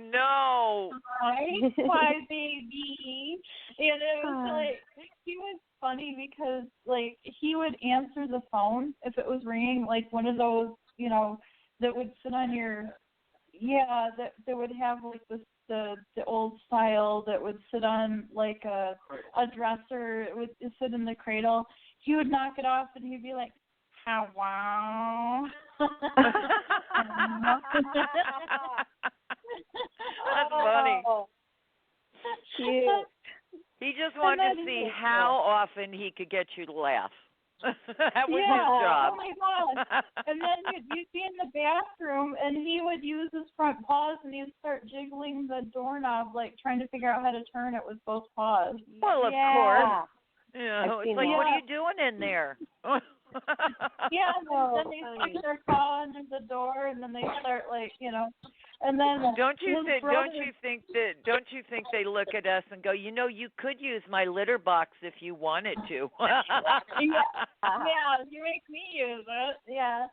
Speaker 6: no,
Speaker 3: Crybaby, and it was like he was funny because like he would answer the phone if it was ringing, like one of those that would sit on your that would have like the old style that would sit on like a dresser. It would sit in the cradle. He would knock it off and he'd be like, "Hello."
Speaker 6: That's funny.
Speaker 2: Cute.
Speaker 6: He just wanted to see how often he could get you to laugh. That was his job.
Speaker 3: Oh my gosh. And then you'd be in the bathroom and he would use his front paws and he'd start jiggling the doorknob, like trying to figure out how to turn it with both paws.
Speaker 6: Well, of course. It's like, what are you doing in there?
Speaker 3: Yeah,
Speaker 2: Oh,
Speaker 3: then they
Speaker 2: funny.
Speaker 3: stick their paw under the door, and then they start and then
Speaker 6: Don't you
Speaker 3: his brother,
Speaker 6: don't you think they look at us and go, you could use my litter box if you wanted to.
Speaker 3: yeah, you make me use it, yeah.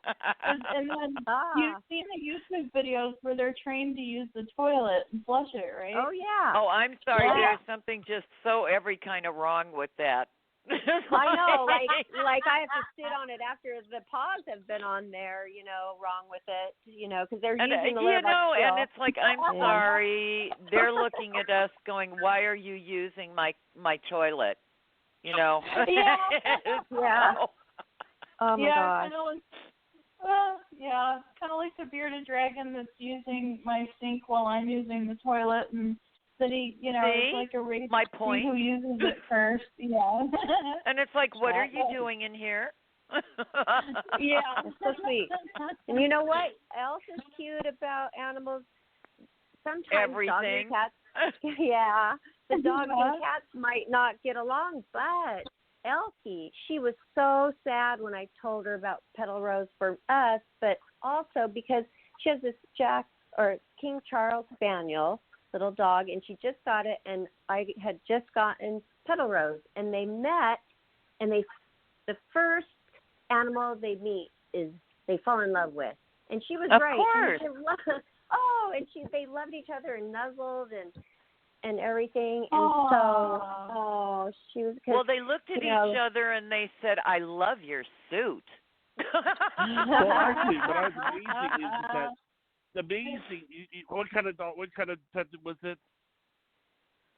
Speaker 3: And then you've seen the YouTube videos where they're trained to use the toilet and flush it, right?
Speaker 2: Oh yeah.
Speaker 6: Oh, I'm sorry.
Speaker 3: Yeah.
Speaker 6: There's something just so every kind of wrong with that.
Speaker 2: I know, like I have to sit on it after the paws have been on there, wrong with it, because they're using the litter box
Speaker 6: and
Speaker 2: still.
Speaker 6: it's like, I'm sorry. They're looking at us going, why are you using my toilet?
Speaker 3: Yeah.
Speaker 2: Yeah. Oh my gosh.
Speaker 3: Kind of like the bearded dragon that's using my sink while I'm using the toilet, and that he, it's like a race
Speaker 6: my point.
Speaker 3: who uses it first. Yeah.
Speaker 6: And it's like, what are you doing in here?
Speaker 3: Yeah.
Speaker 2: It's so sweet. And you know what else is cute about animals? Sometimes
Speaker 6: Everything.
Speaker 2: dogs and cats, the dogs and cats might not get along, but Elkie, she was so sad when I told her about Petal Rose for us, but also because she has this King Charles Spaniel little dog, and she just got it, and I had just gotten Petal Rose, and they met, and the first animal they meet is they fall in love with, and she was right.
Speaker 6: Of course.
Speaker 2: They loved each other and nuzzled and everything, and she was.
Speaker 6: Well, they looked at each other and they said, "I love your suit."
Speaker 4: Well, actually, what I was amazing is that what kind of dog? What kind of pet was it?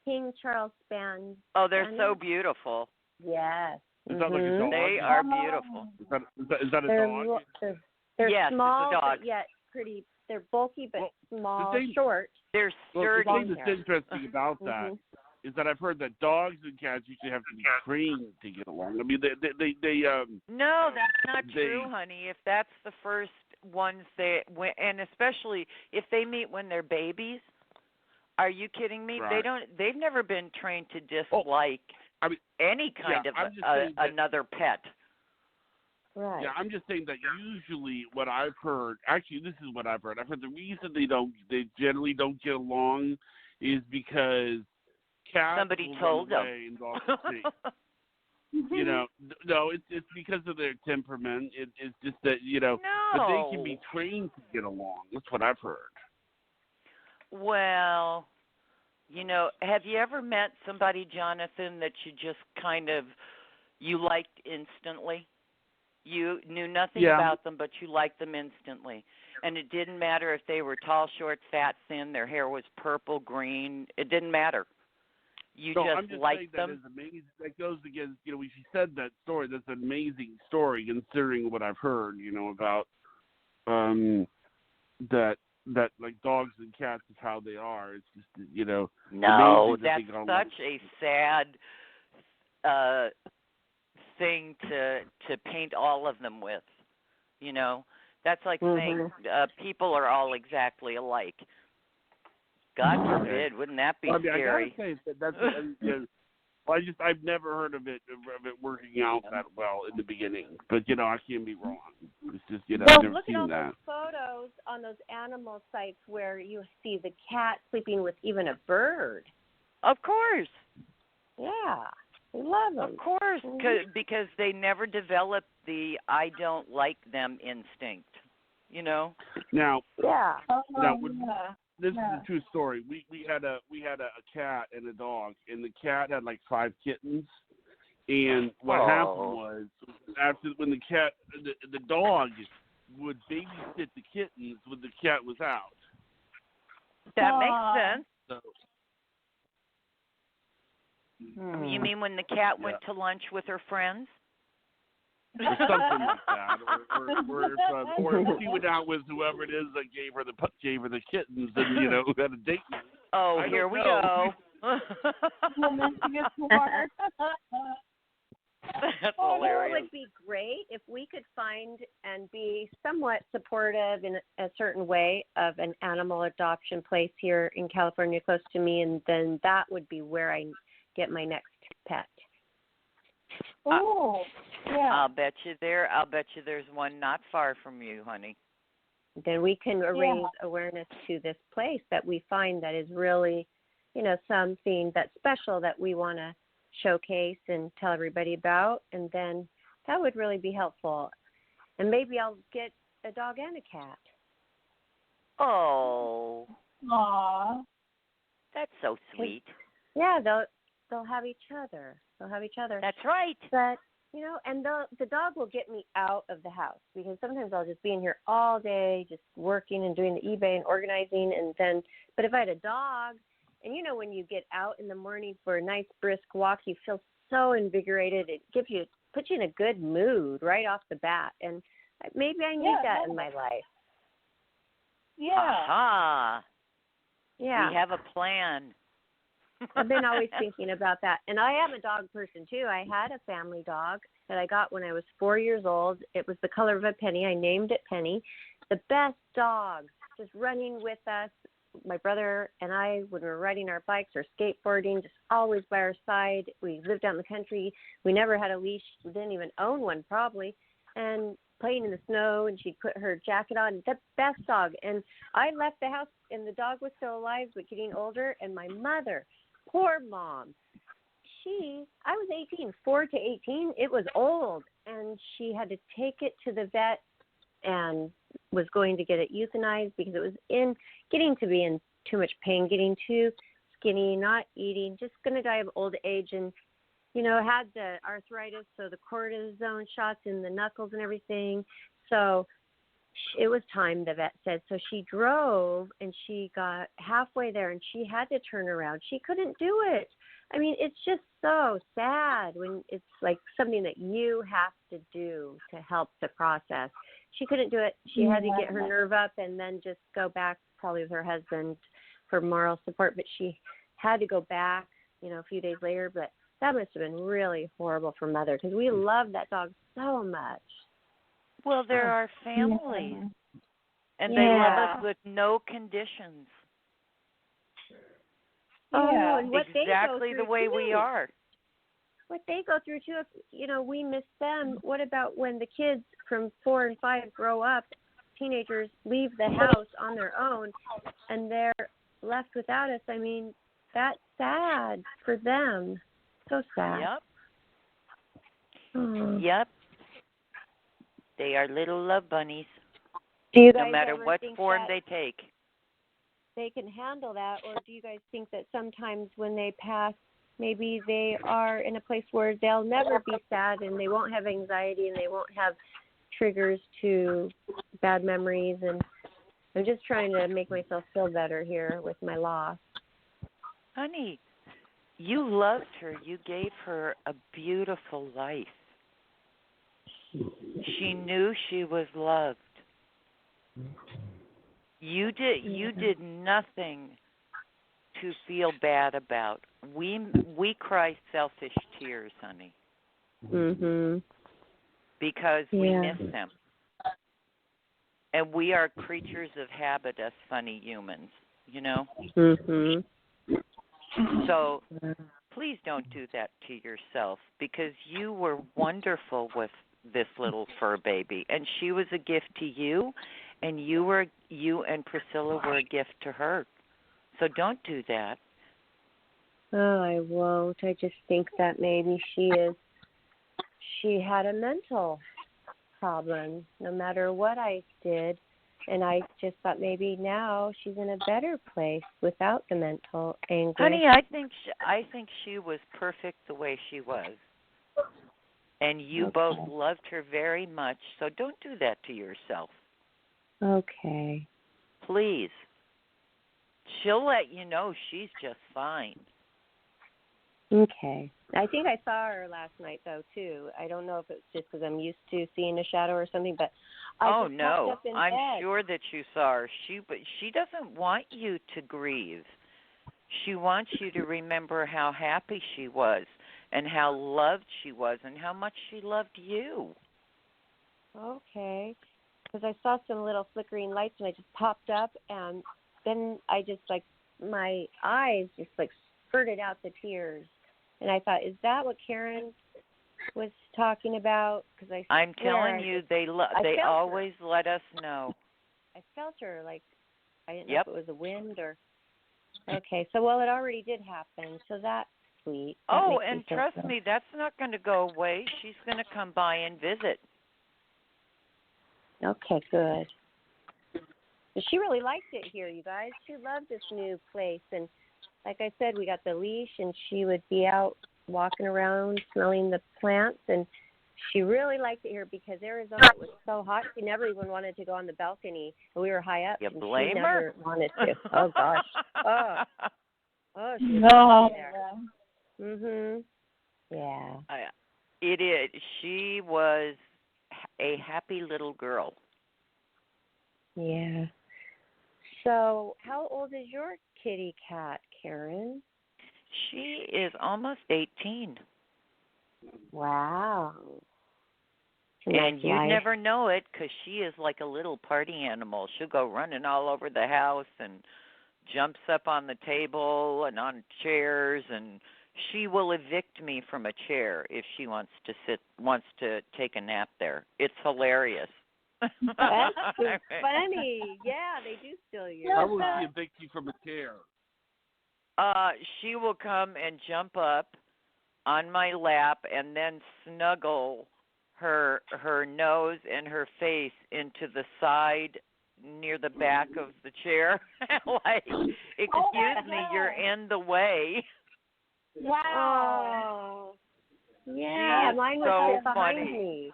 Speaker 2: King Charles Spaniel.
Speaker 6: Oh, they're so beautiful.
Speaker 2: Yes.
Speaker 4: Is that like a dog?
Speaker 6: They are beautiful.
Speaker 4: Is that a dog?
Speaker 2: They're
Speaker 6: yes,
Speaker 2: small,
Speaker 6: it's a dog.
Speaker 2: but yet pretty. They're bulky, but small,
Speaker 4: the thing,
Speaker 2: short.
Speaker 6: They're sturdy.
Speaker 4: The thing that's interesting about that is that I've heard that dogs and cats usually have to be trained to get along. I mean, they
Speaker 6: No, that's not true, honey. If that's the first ones and especially if they meet when they're babies, are you kidding me?
Speaker 4: Right.
Speaker 6: They've never been trained to dislike any kind of another pet.
Speaker 2: Right.
Speaker 4: Yeah, I'm just saying that usually what I've heard, actually this is what I've heard. I've heard the reason they generally don't get along is because cats
Speaker 6: somebody
Speaker 4: will
Speaker 6: told
Speaker 4: run
Speaker 6: them.
Speaker 4: away and dogs will chase. No, it's because of their temperament. It's just that but they can be trained to get along. That's what I've heard.
Speaker 6: Well, have you ever met somebody, Jonathan, that you just kind of you liked instantly? You knew nothing about them, but you liked them instantly. And it didn't matter if they were tall, short, fat, thin, their hair was purple, green. It didn't matter.
Speaker 4: I'm just
Speaker 6: liked them.
Speaker 4: That is amazing. That goes against, when she said that story, that's an amazing story considering what I've heard, about that like dogs and cats is how they are. It's just,
Speaker 6: No,
Speaker 4: that's
Speaker 6: such a sad thing to paint all of them with. That's like saying people are all exactly alike. God forbid, wouldn't that be scary?
Speaker 4: I gotta say that's I've never heard of it working out that well in the beginning, but I can't be wrong. It's just I've never
Speaker 2: look
Speaker 4: seen
Speaker 2: at all
Speaker 4: that.
Speaker 2: those photos on those animal sites where you see the cat sleeping with even a bird.
Speaker 6: Of course.
Speaker 2: Yeah, they love them.
Speaker 6: Of course, because they never developed the "I don't like them" instinct.
Speaker 4: Now, this is a true story. We had a cat and a dog, and the cat had like 5 kittens. And what happened was when the dog would babysit the kittens when the cat was out.
Speaker 6: That makes sense.
Speaker 4: So,
Speaker 6: You mean when the cat went to lunch with her friends?
Speaker 4: Or something like that, or if she went out with whoever it is that gave her the kittens, and had a date.
Speaker 6: Oh, here we go. That's hilarious.
Speaker 2: It would be great if we could find and be somewhat supportive in a certain way of an animal adoption place here in California close to me, and then that would be where I get my next pet.
Speaker 3: Yeah.
Speaker 6: I'll bet you there's one not far from you, honey.
Speaker 2: Then we can raise awareness to this place that we find that is really, something that's special that we want to showcase and tell everybody about. And then that would really be helpful. And maybe I'll get a dog and a cat.
Speaker 6: Oh.
Speaker 3: Aw.
Speaker 6: That's so sweet.
Speaker 2: Yeah, they'll have each other.
Speaker 6: That's right.
Speaker 2: But, and the dog will get me out of the house because sometimes I'll just be in here all day just working and doing the eBay and organizing. But if I had a dog, and when you get out in the morning for a nice brisk walk, you feel so invigorated. It puts you in a good mood right off the bat. And maybe I need that in my life.
Speaker 3: Yeah.
Speaker 6: Aha.
Speaker 2: Yeah.
Speaker 6: We have a plan.
Speaker 2: I've been always thinking about that. And I am a dog person, too. I had a family dog that I got when I was 4 years old. It was the color of a penny. I named it Penny. The best dog, just running with us. My brother and I, when we were riding our bikes or skateboarding, just always by our side. We lived out in the country. We never had a leash. We didn't even own one, probably. And playing in the snow, and she'd put her jacket on. The best dog. And I left the house, and the dog was still alive, but getting older. And my mother, poor mom, I was 18, 4 to 18. It was old, and she had to take it to the vet and was going to get it euthanized because it was getting to be in too much pain, getting too skinny, not eating, just going to die of old age. And had the arthritis, so the cortisone shots in the knuckles and everything. So it was time, the vet said. So she drove, and she got halfway there, and she had to turn around. She couldn't do it. I mean, it's just so sad when it's like something that you have to do to help the process. She couldn't do it. She had to get her nerve up and then just go back probably with her husband for moral support. But she had to go back, a few days later. But that must have been really horrible for Mother because we love that dog so much.
Speaker 6: Well, they're our families, and they love us with no conditions.
Speaker 2: Oh, and what
Speaker 6: exactly the way we are.
Speaker 2: What they go through too, if we miss them, what about when the kids from 4 and 5 grow up, teenagers leave the house on their own, and they're left without us? I mean, that's sad for them. So sad.
Speaker 6: Yep.
Speaker 2: Oh.
Speaker 6: Yep. They are little love bunnies.
Speaker 2: Do you guys
Speaker 6: no matter
Speaker 2: ever
Speaker 6: what
Speaker 2: think
Speaker 6: form
Speaker 2: that
Speaker 6: they take.
Speaker 2: They can handle that, or do you guys think that sometimes when they pass, maybe they are in a place where they'll never be sad and they won't have anxiety and they won't have triggers to bad memories? And I'm just trying to make myself feel better here with my loss.
Speaker 6: Honey, you loved her. You gave her a beautiful life. She knew she was loved. You did nothing to feel bad about. We cry selfish tears, honey.
Speaker 2: Mhm.
Speaker 6: Because we miss them. And we are creatures of habit, us funny humans,
Speaker 2: Mhm.
Speaker 6: So please don't do that to yourself, because you were wonderful with this little fur baby, and she was a gift to you, and you and Priscilla were a gift to her. So don't do that.
Speaker 2: Oh, I won't. I just think that maybe she had a mental problem no matter what I did. And I just thought maybe now she's in a better place without the mental anguish.
Speaker 6: Honey, I think she was perfect the way she was. And you both loved her very much, so don't do that to yourself.
Speaker 2: Okay.
Speaker 6: Please. She'll let you know she's just fine.
Speaker 2: Okay. I think I saw her last night, though, too. I don't know if it's just because I'm used to seeing a shadow or something, but I just popped up in
Speaker 6: I'm
Speaker 2: bed.
Speaker 6: sure that you saw her. But she doesn't want you to grieve. She wants you to remember how happy she was and how loved she was and how much she loved you.
Speaker 2: Okay. Because I saw some little flickering lights and I just popped up, and then I just, my eyes just, spurted out the tears. And I thought, is that what Karen was talking about? Because
Speaker 6: I'm telling you, they always let us know.
Speaker 2: I felt her, like, I didn't
Speaker 6: Yep.
Speaker 2: know if it was a wind or. Okay, so well, it already did happen, so that's sweet. That
Speaker 6: Oh,
Speaker 2: makes me
Speaker 6: and
Speaker 2: feel
Speaker 6: trust
Speaker 2: good.
Speaker 6: me, that's not going to go away. She's going to come by and visit.
Speaker 2: Okay, good. But she really liked it here, you guys. She loved this new place, and like I said, we got the leash, and she would be out walking around, smelling the plants, and she really liked it here because Arizona was so hot. She never even wanted to go on the balcony, and we were high up,
Speaker 6: You
Speaker 2: and
Speaker 6: blame
Speaker 2: she never
Speaker 6: her?
Speaker 2: wanted to. Oh gosh. Oh, she was
Speaker 3: No.
Speaker 2: there. Mhm. Yeah.
Speaker 6: It is. She was a happy little girl.
Speaker 2: Yeah. So, how old is your kitty cat, Karen?
Speaker 6: She is almost 18.
Speaker 2: Wow.
Speaker 6: And you'd
Speaker 2: life.
Speaker 6: never know it because she is like a little party animal. She'll go running all over the house and jumps up on the table and on chairs, and she will evict me from a chair if she wants to take a nap there. It's hilarious.
Speaker 2: That's funny. Yeah, they do steal you.
Speaker 4: How will she evict you from a chair?
Speaker 6: She will come and jump up on my lap and then snuggle her nose and her face into the side near the back of the chair. Like, excuse me, you're in the way.
Speaker 2: Wow. Yeah, mine was
Speaker 6: so
Speaker 2: sit behind
Speaker 6: funny.
Speaker 2: me.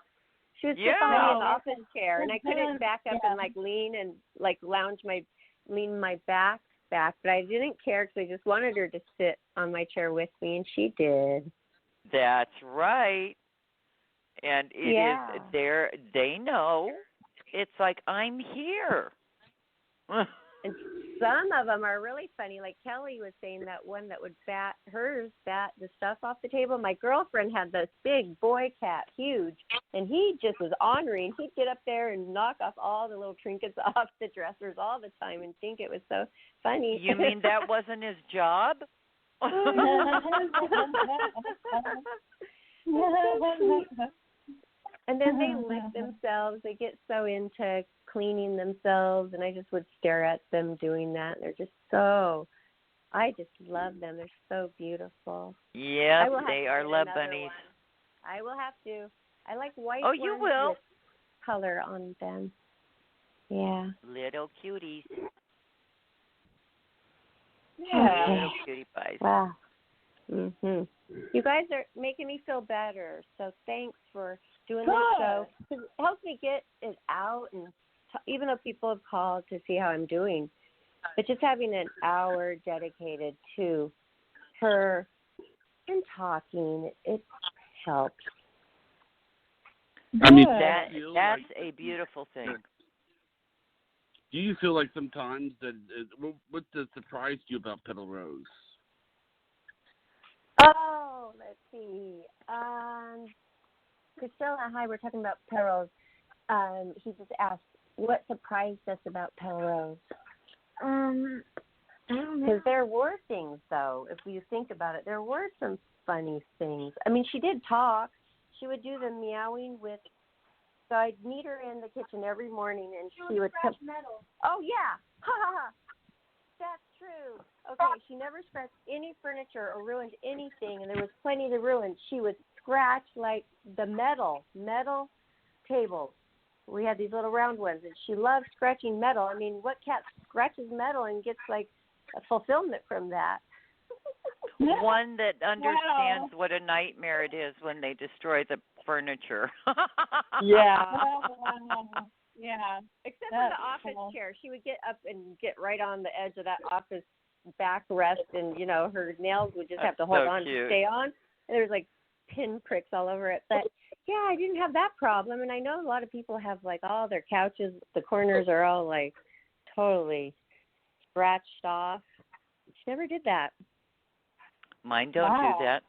Speaker 2: She was sit
Speaker 6: Yeah.
Speaker 2: behind me in the office chair, and I couldn't back up and like lean and like lean my back, but I didn't care because I just wanted her to sit on my chair with me, and she did.
Speaker 6: That's right. And it is there. They know. It's like, I'm here.
Speaker 2: And some of them are really funny. Like Kelly was saying, that one that would bat the stuff off the table. My girlfriend had this big boy cat, huge, and he just was ornery. And he'd get up there and knock off all the little trinkets off the dressers all the time and think it was so funny.
Speaker 6: You mean that wasn't his job?
Speaker 2: And then they lick themselves. They get so into cleaning themselves, and I just would stare at them doing that. They're just I just love them. They're so beautiful.
Speaker 6: Yeah, they are love bunnies.
Speaker 2: I will have to. I like white
Speaker 6: ones you will.
Speaker 2: With color on them. Yeah.
Speaker 6: Little cuties.
Speaker 3: Yeah.
Speaker 6: Little cutie pies.
Speaker 2: Wow. Mhm. You guys are making me feel better. So thanks for doing this show. It helps me get it out, and even though people have called to see how I'm doing, but just having an hour dedicated to her and talking, it helps.
Speaker 4: I mean,
Speaker 6: that's a beautiful thing.
Speaker 4: Do you feel like sometimes that what surprised you about Petal Rose?
Speaker 2: Oh, let's see. Priscilla, hi, we're talking about Petal Rose. He just asked, what surprised us about Petal Rose?
Speaker 5: I don't know.
Speaker 2: Because there were things, though, if you think about it, there were some funny things. I mean, she did talk. She would do the meowing with, so I'd meet her in the kitchen every morning, and she would come.
Speaker 5: Metal.
Speaker 2: Oh, yeah. Ha, ha, ha. That's true. Okay, she never scratched any furniture or ruined anything, and there was plenty to ruin. She would scratch, like, the metal tables. We had these little round ones, and she loved scratching metal. I mean, what cat scratches metal and gets, like, a fulfillment from that?
Speaker 6: One that understands what a nightmare it is when they destroy the furniture.
Speaker 2: Yeah.
Speaker 3: Yeah.
Speaker 2: Except for the office chair. She would get up and get right on the edge of that office backrest, and, you know, her nails would just have to hold on to stay on. And there was, like, pin pricks all over it. But, yeah, I didn't have that problem. And I know a lot of people have, like, all their couches, the corners are all, like, totally scratched off. She never did that.
Speaker 6: Mine don't do that.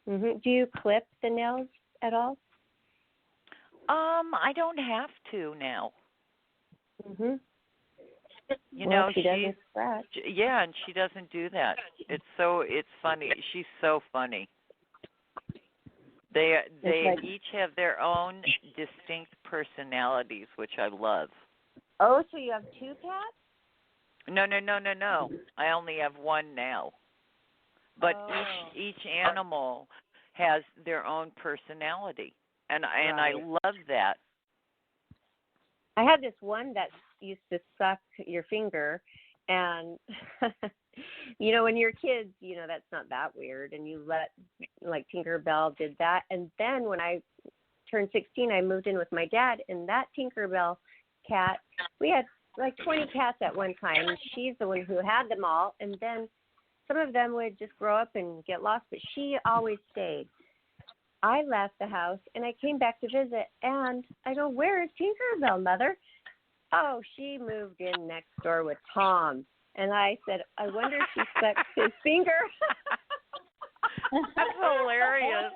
Speaker 2: Do you clip the nails at all?
Speaker 6: I don't have to now. You
Speaker 2: well,
Speaker 6: know,
Speaker 2: she doesn't scratch.
Speaker 6: Yeah, and she doesn't do that. It's funny. She's so funny. They
Speaker 2: like,
Speaker 6: each have their own distinct personalities, which I love.
Speaker 2: oh, so you have two cats?
Speaker 6: No. I only have one now. But each animal has their own personality, and I love that.
Speaker 2: I had this one that used to suck your finger, and you know, when you're kids, you know, that's not that weird, and you let, like, Tinkerbell did that. And then when I turned 16, I moved in with my dad, and that Tinkerbell cat, we had like 20 cats at one time, and she's the one who had them all, and then some of them would just grow up and get lost, but she always stayed. I left the house, and I came back to visit, and I go, where is Tinkerbell, Mother? Oh, she moved in next door with Tom. And I said, I wonder if she sucked his finger.
Speaker 6: That's hilarious.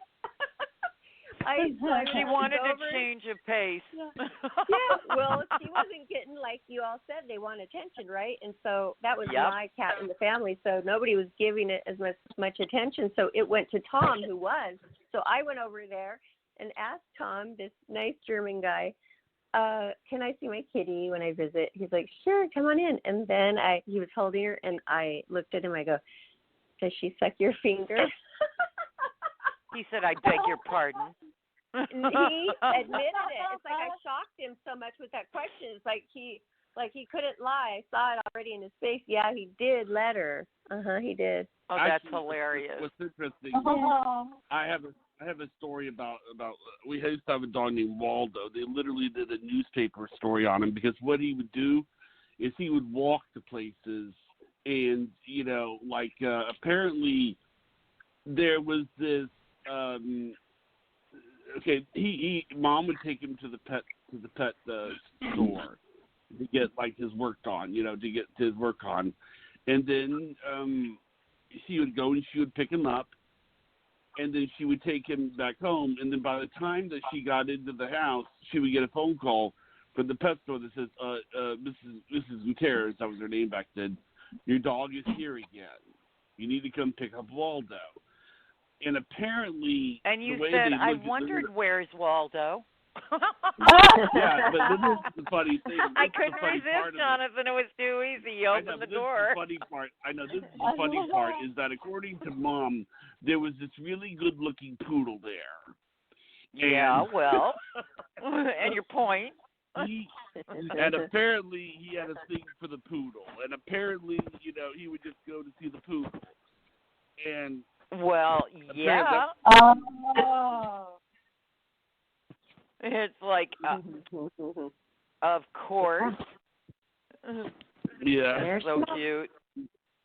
Speaker 6: She wanted a change of pace.
Speaker 2: Yeah, well, she wasn't getting, like you all said, they want attention, right? And so that was my cat in the family, so nobody was giving it as much attention. So it went to Tom, who was. So I went over there and asked Tom, this nice German guy, can I see my kitty when I visit? He's like, sure, come on in. And then he was holding her, and I looked at him. I go, does she suck your finger?
Speaker 6: He said, I beg your pardon.
Speaker 2: And he admitted it. It's like I shocked him so much with that question. It's like he couldn't lie. I saw it already in his face. Yeah, he did let her. He did.
Speaker 6: Oh, that's hilarious.
Speaker 4: What's interesting? I have a story about we used to have a dog named Waldo. They literally did a newspaper story on him because what he would do is he would walk to places, and you know, like apparently there was this. Mom would take him to the pet store to get like his work on, to get his work on, and then she would go and she would pick him up, and then she would take him back home, and then by the time that she got into the house, she would get a phone call from the pet store that says, Mrs. Gutierrez, that was her name back then, your dog is here again. You need to come pick up Waldo. And apparently,
Speaker 6: and you said, I wondered where's Waldo.
Speaker 4: Yeah, but this is the funny thing.
Speaker 6: I couldn't resist, Jonathan. It was too easy. You opened the door.
Speaker 4: This is the funny part. I know this is the funny part is that according to Mom, there was this really good-looking poodle there.
Speaker 6: Yeah, well, and your point.
Speaker 4: And apparently he had a thing for the poodle, and apparently, he would just go to see the poodle. And
Speaker 6: well, yeah. It's like, of course.
Speaker 4: Yeah.
Speaker 2: They're
Speaker 6: so cute.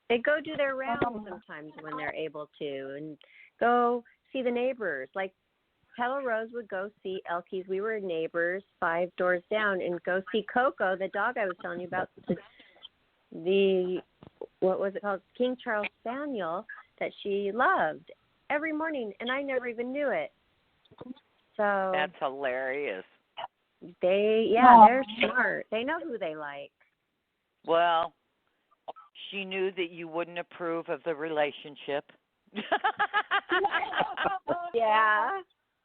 Speaker 2: They go do their rounds sometimes when they're able to, and go see the neighbors. Like Petal Rose would go see Elkies. We were neighbors 5 doors down, and go see Coco, the dog I was telling you about, the what was it called? King Charles Spaniel that she loved every morning, and I never even knew it. So
Speaker 6: that's hilarious.
Speaker 2: They're smart. They know who they like.
Speaker 6: Well, she knew that you wouldn't approve of the relationship.
Speaker 2: Yeah.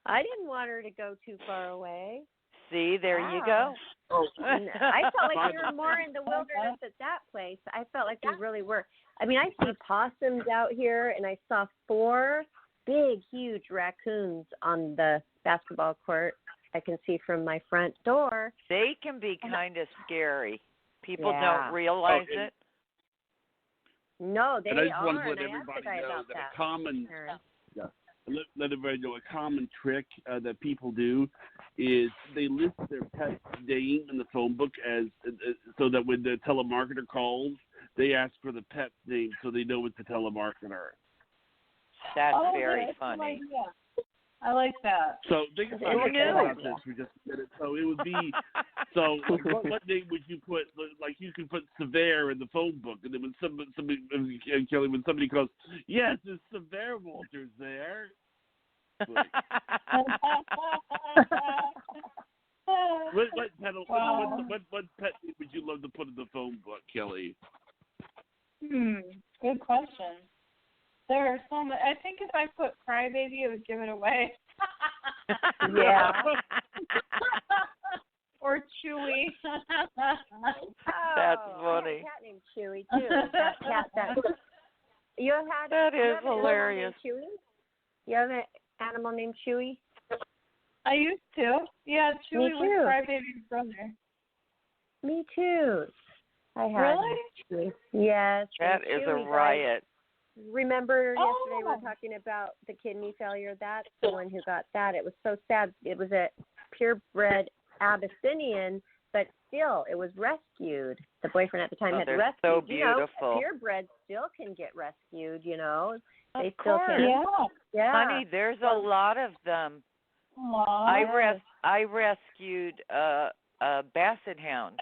Speaker 2: I didn't want her to go too far away.
Speaker 6: See, there you go.
Speaker 2: I felt like we were more in the wilderness at that place. I felt like we really were. I mean, I see possums out here, and I saw 4 big, huge raccoons on the basketball court. I can see from my front door.
Speaker 6: They can be kind of scary. People don't realize it.
Speaker 2: No, they
Speaker 4: and I just
Speaker 2: are.
Speaker 4: want to let
Speaker 2: And I
Speaker 4: everybody
Speaker 2: asked the guy
Speaker 4: know
Speaker 2: about
Speaker 4: that
Speaker 2: that.
Speaker 4: a common, let everybody know a common trick that people do is they list their pet's name in the phone book as so that when the telemarketer calls, they ask for the pet's name so they know it's the telemarketer.
Speaker 6: That's very funny.
Speaker 3: I like that.
Speaker 4: So think about this. We just did it. So it would be. So what name would you put? Like you could put Severe in the phone book, and then when somebody calls, yes, it's Severe Walters there. What pet would you love to put in the phone book, Kelly?
Speaker 3: Good question. There are so many. I think if I put Crybaby, it would give it away.
Speaker 2: Yeah.
Speaker 3: Or Chewy.
Speaker 6: That's
Speaker 2: Oh,
Speaker 6: funny.
Speaker 2: I had a cat named Chewy too. That cat that you had.
Speaker 6: That
Speaker 2: you
Speaker 6: is
Speaker 2: have an animal
Speaker 6: hilarious.
Speaker 2: named Chewy? You have an animal named Chewy?
Speaker 3: I used to. Yeah, Chewy
Speaker 2: Me
Speaker 3: was
Speaker 2: too.
Speaker 3: Crybaby's brother.
Speaker 2: Me too. I had
Speaker 3: Really?
Speaker 2: Chewy. Yes.
Speaker 6: That
Speaker 2: and
Speaker 6: is
Speaker 2: Chewy
Speaker 6: a
Speaker 2: died.
Speaker 6: riot.
Speaker 2: Remember yesterday we
Speaker 3: Oh.
Speaker 2: were talking about the kidney failure? That's the one who got that. It was so sad. It was a purebred Abyssinian, but still, it was rescued. The boyfriend at the time had
Speaker 6: They're
Speaker 2: rescued.
Speaker 6: so
Speaker 2: You know,
Speaker 6: beautiful.
Speaker 2: purebred still can get rescued. You know, they
Speaker 6: Of
Speaker 2: still
Speaker 6: course.
Speaker 2: can.
Speaker 3: Yeah.
Speaker 2: Yeah.
Speaker 6: Honey, there's a lot of them.
Speaker 3: Aww.
Speaker 6: I rescued a basset hound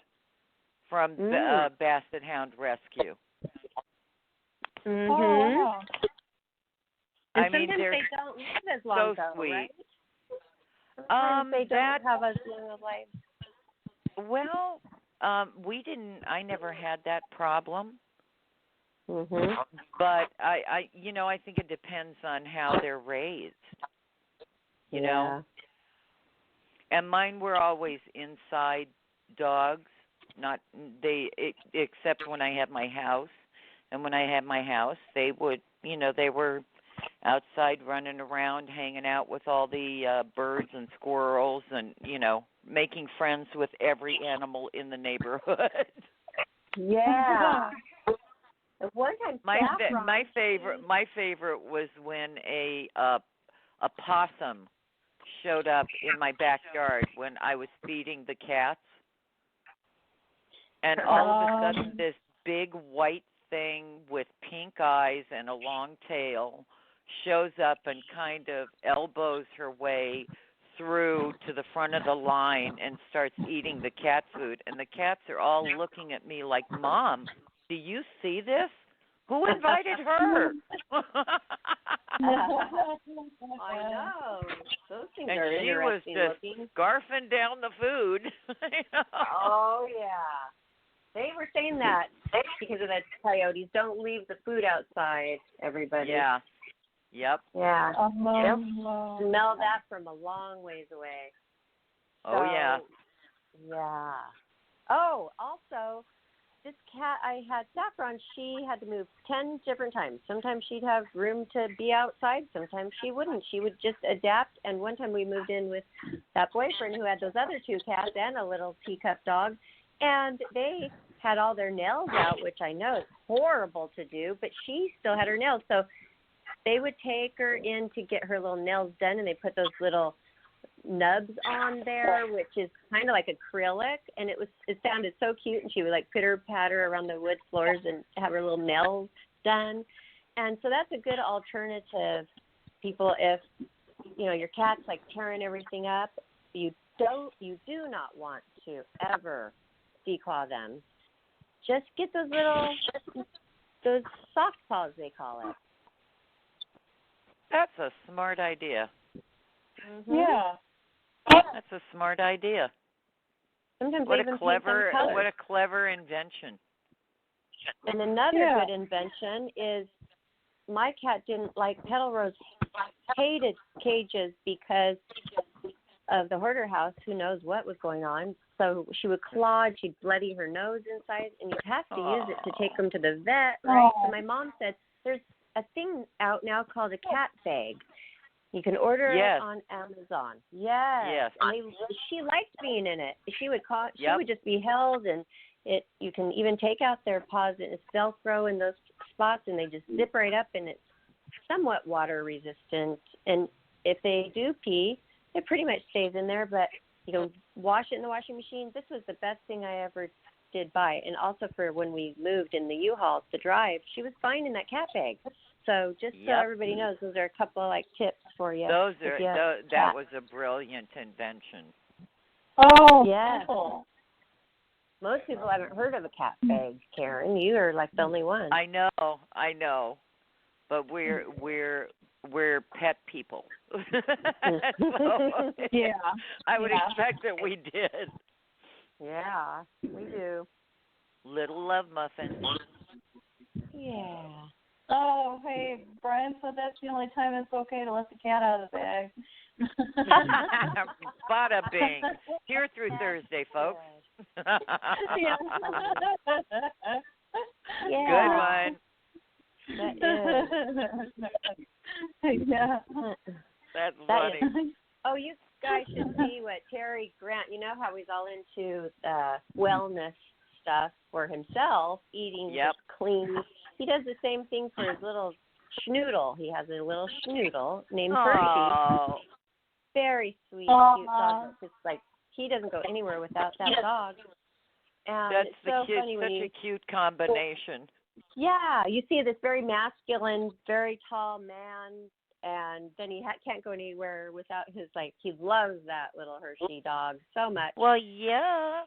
Speaker 6: from Basset Hound Rescue.
Speaker 2: Mhm.
Speaker 3: Oh.
Speaker 2: And
Speaker 6: I mean,
Speaker 2: sometimes
Speaker 6: they're
Speaker 2: they don't live as long,
Speaker 6: so
Speaker 2: though,
Speaker 6: sweet.
Speaker 2: right? Sometimes they
Speaker 6: that
Speaker 2: don't have as long a life.
Speaker 6: well, we didn't. I never had that problem.
Speaker 2: Mhm.
Speaker 6: But I I think it depends on how they're raised. You know, and mine were always inside dogs, not except when I had my house. And when I had my house, they would, they were outside running around, hanging out with all the birds and squirrels, and making friends with every animal in the neighborhood.
Speaker 2: Yeah. At one time,
Speaker 6: my
Speaker 2: Saffron,
Speaker 6: favorite was when a possum showed up in my backyard when I was feeding the cats, and all of a sudden this big white thing with pink eyes and a long tail shows up and kind of elbows her way through to the front of the line and starts eating the cat food, and the cats are all looking at me like, "Mom, do you see this? Who invited her?"
Speaker 2: I know. Those things
Speaker 6: And
Speaker 2: are
Speaker 6: she was
Speaker 2: interesting
Speaker 6: just
Speaker 2: looking.
Speaker 6: scarfing down the food.
Speaker 2: Oh, yeah. They were saying that because of the coyotes. Don't leave the food outside, everybody.
Speaker 6: Yeah. Yep.
Speaker 2: Yeah. They'll
Speaker 3: Oh.
Speaker 2: smell that from a long ways away.
Speaker 6: Oh, yeah.
Speaker 2: Yeah. Oh, also, this cat I had, Saffron, she had to move 10 different times. Sometimes she'd have room to be outside. Sometimes she wouldn't. She would just adapt. And one time we moved in with that boyfriend who had those other two cats and a little teacup dog. And they had all their nails out, which I know is horrible to do, but she still had her nails. So they would take her in to get her little nails done, and they put those little nubs on there, which is kind of like acrylic, and it sounded so cute, and she would like pitter patter around the wood floors and have her little nails done. And so that's a good alternative, people, if your cat's like tearing everything up. You do not want to ever declaw them. Just get those soft paws, they call it.
Speaker 6: That's a smart idea.
Speaker 2: Mm-hmm.
Speaker 3: Yeah.
Speaker 6: That's a smart idea.
Speaker 2: Sometimes
Speaker 6: What
Speaker 2: they
Speaker 6: a
Speaker 2: even
Speaker 6: clever
Speaker 2: paint them colors.
Speaker 6: what a clever invention.
Speaker 2: And another good invention is my cat didn't like Petal Rose, hated cages because of the hoarder house. Who knows what was going on? So she would claw, she'd bloody her nose inside, and you'd have to use it to take them to the vet, right? So my mom said there's a thing out now called a cat bag. You can order it on Amazon. Yes. And she liked being in it. She would she would just be held, and you can even take out their paws, and it's Velcro in those spots, and they just zip right up, and it's somewhat water resistant. And if they do pee, it pretty much stays in there, but you can wash it in the washing machine. This was the best thing I ever did buy. And also for when we moved in the U-Haul to drive, she was fine in that cat bag. So just so everybody knows, those are a couple of tips for you.
Speaker 6: That was a brilliant invention.
Speaker 3: Oh,
Speaker 2: yeah.
Speaker 3: Cool.
Speaker 2: Most people haven't heard of a cat bag, Karen. You are like the only one.
Speaker 6: I know. But we're pet people. So,
Speaker 3: yeah.
Speaker 6: I would expect that we did.
Speaker 2: Yeah, we do.
Speaker 6: Little love muffins.
Speaker 2: Yeah.
Speaker 3: Oh, hey, Brian said that's the only time it's okay to let the cat out of the bag.
Speaker 6: Bada bing. Here through Thursday, folks.
Speaker 3: Yeah.
Speaker 6: Good one.
Speaker 3: Yeah.
Speaker 6: That's funny.
Speaker 2: Oh, you guys should see what Terry Grant, you know how he's all into wellness stuff for himself, eating just clean. He does the same thing for his little schnoodle. He has a little schnoodle named Hershey. Very sweet, cute dog. It's like he doesn't go anywhere without that dog. And
Speaker 6: That's
Speaker 2: it's so funny
Speaker 6: such a cute combination.
Speaker 2: Yeah, you see this very masculine, very tall man, and then he can't go anywhere without his, like, he loves that little Hershey dog so much.
Speaker 6: Well, yeah.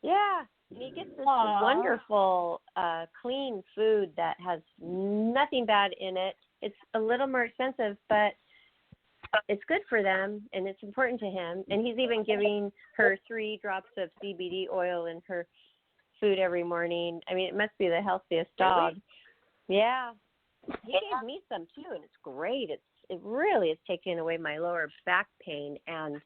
Speaker 2: Yeah, and he gets this wonderful, clean food that has nothing bad in it. It's a little more expensive, but it's good for them, and it's important to him. And he's even giving her 3 drops of CBD oil in her food every morning. I mean, it must be the healthiest dog. Really? Yeah. He gave me some, too, and it's great. It really is taking away my lower back pain, and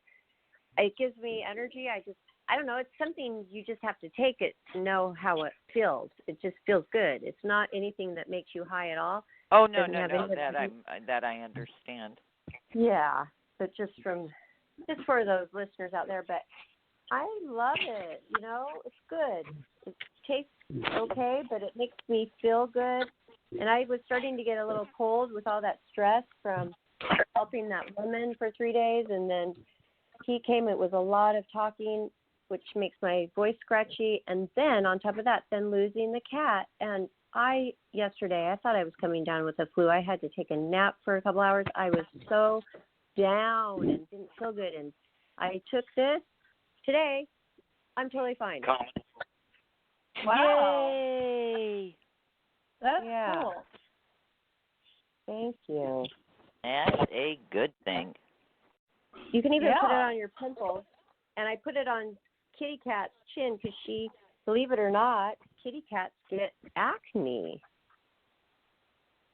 Speaker 2: it gives me energy. I don't know. It's something you just have to take it to know how it feels. It just feels good. It's not anything that makes you high at all.
Speaker 6: Oh, no. That I understand.
Speaker 2: Yeah, but just for those listeners out there, but I love it. You know, it's good. It tastes okay, but it makes me feel good. And I was starting to get a little cold with all that stress from helping that woman for 3 days, and then he came. It was a lot of talking, which makes my voice scratchy, and then on top of that, then losing the cat. And yesterday, I thought I was coming down with the flu. I had to take a nap for a couple hours. I was so down and didn't feel good, and I took this. Today, I'm totally fine.
Speaker 3: Wow.
Speaker 6: Yay!
Speaker 3: That's
Speaker 2: cool. Thank you.
Speaker 6: That's a good thing.
Speaker 2: You can even put it on your pimples, and I put it on Kitty Cat's chin because she, believe it or not, kitty cats get acne.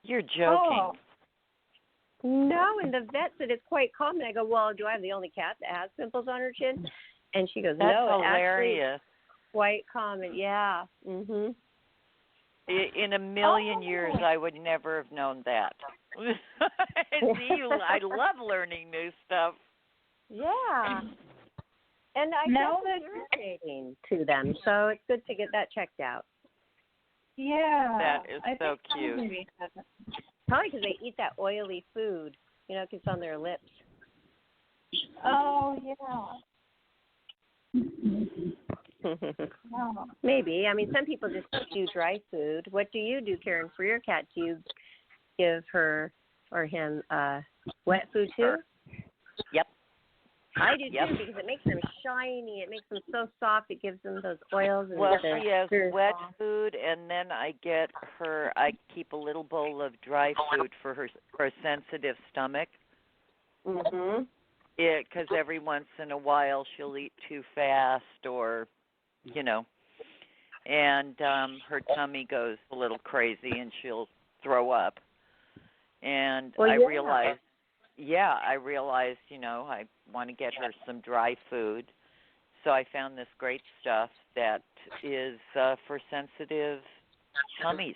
Speaker 6: You're joking.
Speaker 2: Oh. No, and the vet said it's quite common. I go, well, do I have the only cat that has pimples on her chin? And she goes,
Speaker 6: That's
Speaker 2: no,
Speaker 6: hilarious.
Speaker 2: It's quite common. Yeah. Mhm.
Speaker 6: In a million years, I would never have known that. See, I love learning new stuff.
Speaker 2: Yeah. And I guess it's irritating to them, so it's good to get that checked out.
Speaker 3: Yeah.
Speaker 6: That is so cute.
Speaker 2: Probably because they eat that oily food, you know, 'cause it's on their lips.
Speaker 3: Oh, yeah.
Speaker 2: Maybe. I mean, some people just do dry food. What do you do, Karen, for your cat? Do you give her or him wet food too?
Speaker 6: Yep.
Speaker 2: I do too, because it makes them shiny. It makes them so soft. It gives them those oils. And
Speaker 6: well, she has wet food, and then I keep a little bowl of dry food for her sensitive stomach.
Speaker 2: Mhm.
Speaker 6: Because every once in a while she'll eat too fast, or, you know, and her tummy goes a little crazy, and she'll throw up. And I realized, you know, I want to get her some dry food. So I found this great stuff that is for sensitive tummies.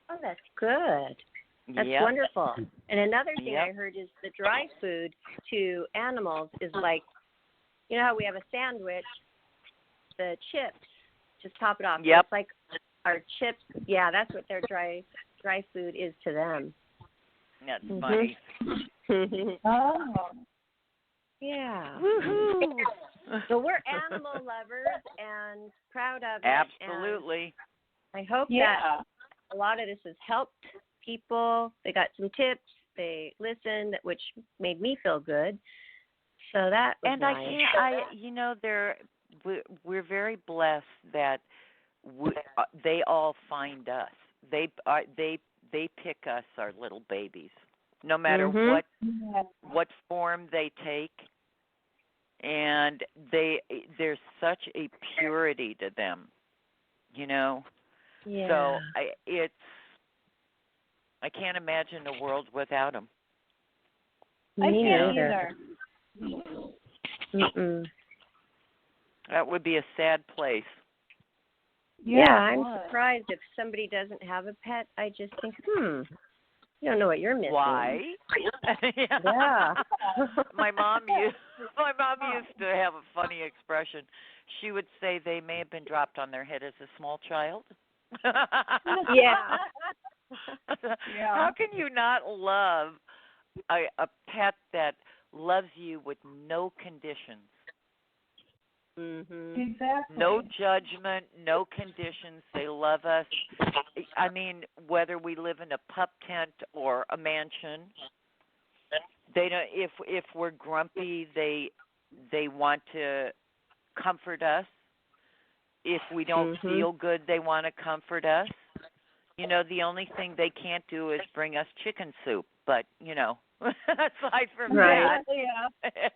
Speaker 2: Oh, that's good. That's wonderful. And another thing I heard is the dry food to animals is like, you know how we have a sandwich, the chips, just top it off.
Speaker 6: Yep.
Speaker 2: So it's like our chips. Yeah, that's what their dry food is to them.
Speaker 6: That's funny.
Speaker 3: Oh.
Speaker 2: Yeah.
Speaker 6: Woohoo!
Speaker 2: So we're animal lovers and proud of it.
Speaker 6: Absolutely.
Speaker 2: And I hope that a lot of this has helped people. They got some tips. They listened, which made me feel good. So that was nice.
Speaker 6: You know, we're very blessed that they all find us. They pick us, our little babies, no matter what form they take. And there's such a purity to them, you know.
Speaker 2: Yeah.
Speaker 6: So I can't imagine a world without them.
Speaker 3: I
Speaker 2: Me
Speaker 3: can't
Speaker 2: neither. Mm-mm.
Speaker 6: That would be a sad place.
Speaker 2: Yeah, I'm surprised if somebody doesn't have a pet. I just think, you don't know what you're missing.
Speaker 6: Why?
Speaker 2: Yeah.
Speaker 6: My mom used to have a funny expression. She would say they may have been dropped on their head as a small child.
Speaker 2: Yeah.
Speaker 6: How can you not love a pet that loves you with no conditions?
Speaker 2: Mm-hmm.
Speaker 3: Exactly.
Speaker 6: No judgment, no conditions. They love us. I mean, whether we live in a pup tent or a mansion, they don't. If we're grumpy, they want to comfort us. If we don't feel good, they want to comfort us. You know, the only thing they can't do is bring us chicken soup. But you know, aside from
Speaker 2: Right.
Speaker 6: that,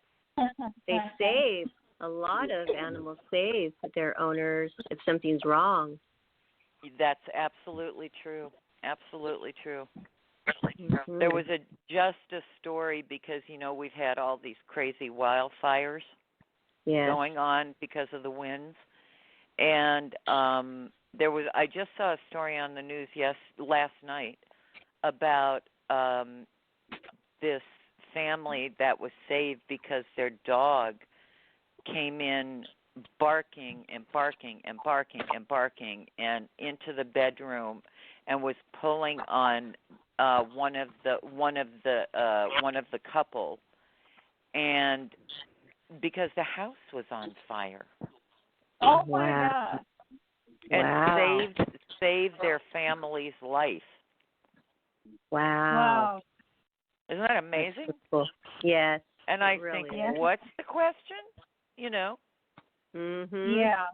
Speaker 2: They save. A lot of animals save their owners if something's wrong.
Speaker 6: That's absolutely true. Absolutely true.
Speaker 2: Mm-hmm.
Speaker 6: There was just a story because, you know, we've had all these crazy wildfires going on because of the winds. And I just saw a story on the news last night about this family that was saved because their dog came in barking and barking and barking and barking and into the bedroom and was pulling on one of the couple, and because the house was on fire.
Speaker 3: Oh my God.
Speaker 6: And saved their family's life.
Speaker 2: Wow.
Speaker 6: Isn't that amazing?
Speaker 2: That's cool. Yes.
Speaker 6: And I
Speaker 2: really
Speaker 6: think,
Speaker 2: is.
Speaker 6: what's the question? You know?
Speaker 2: Mm-hmm.
Speaker 3: Yeah.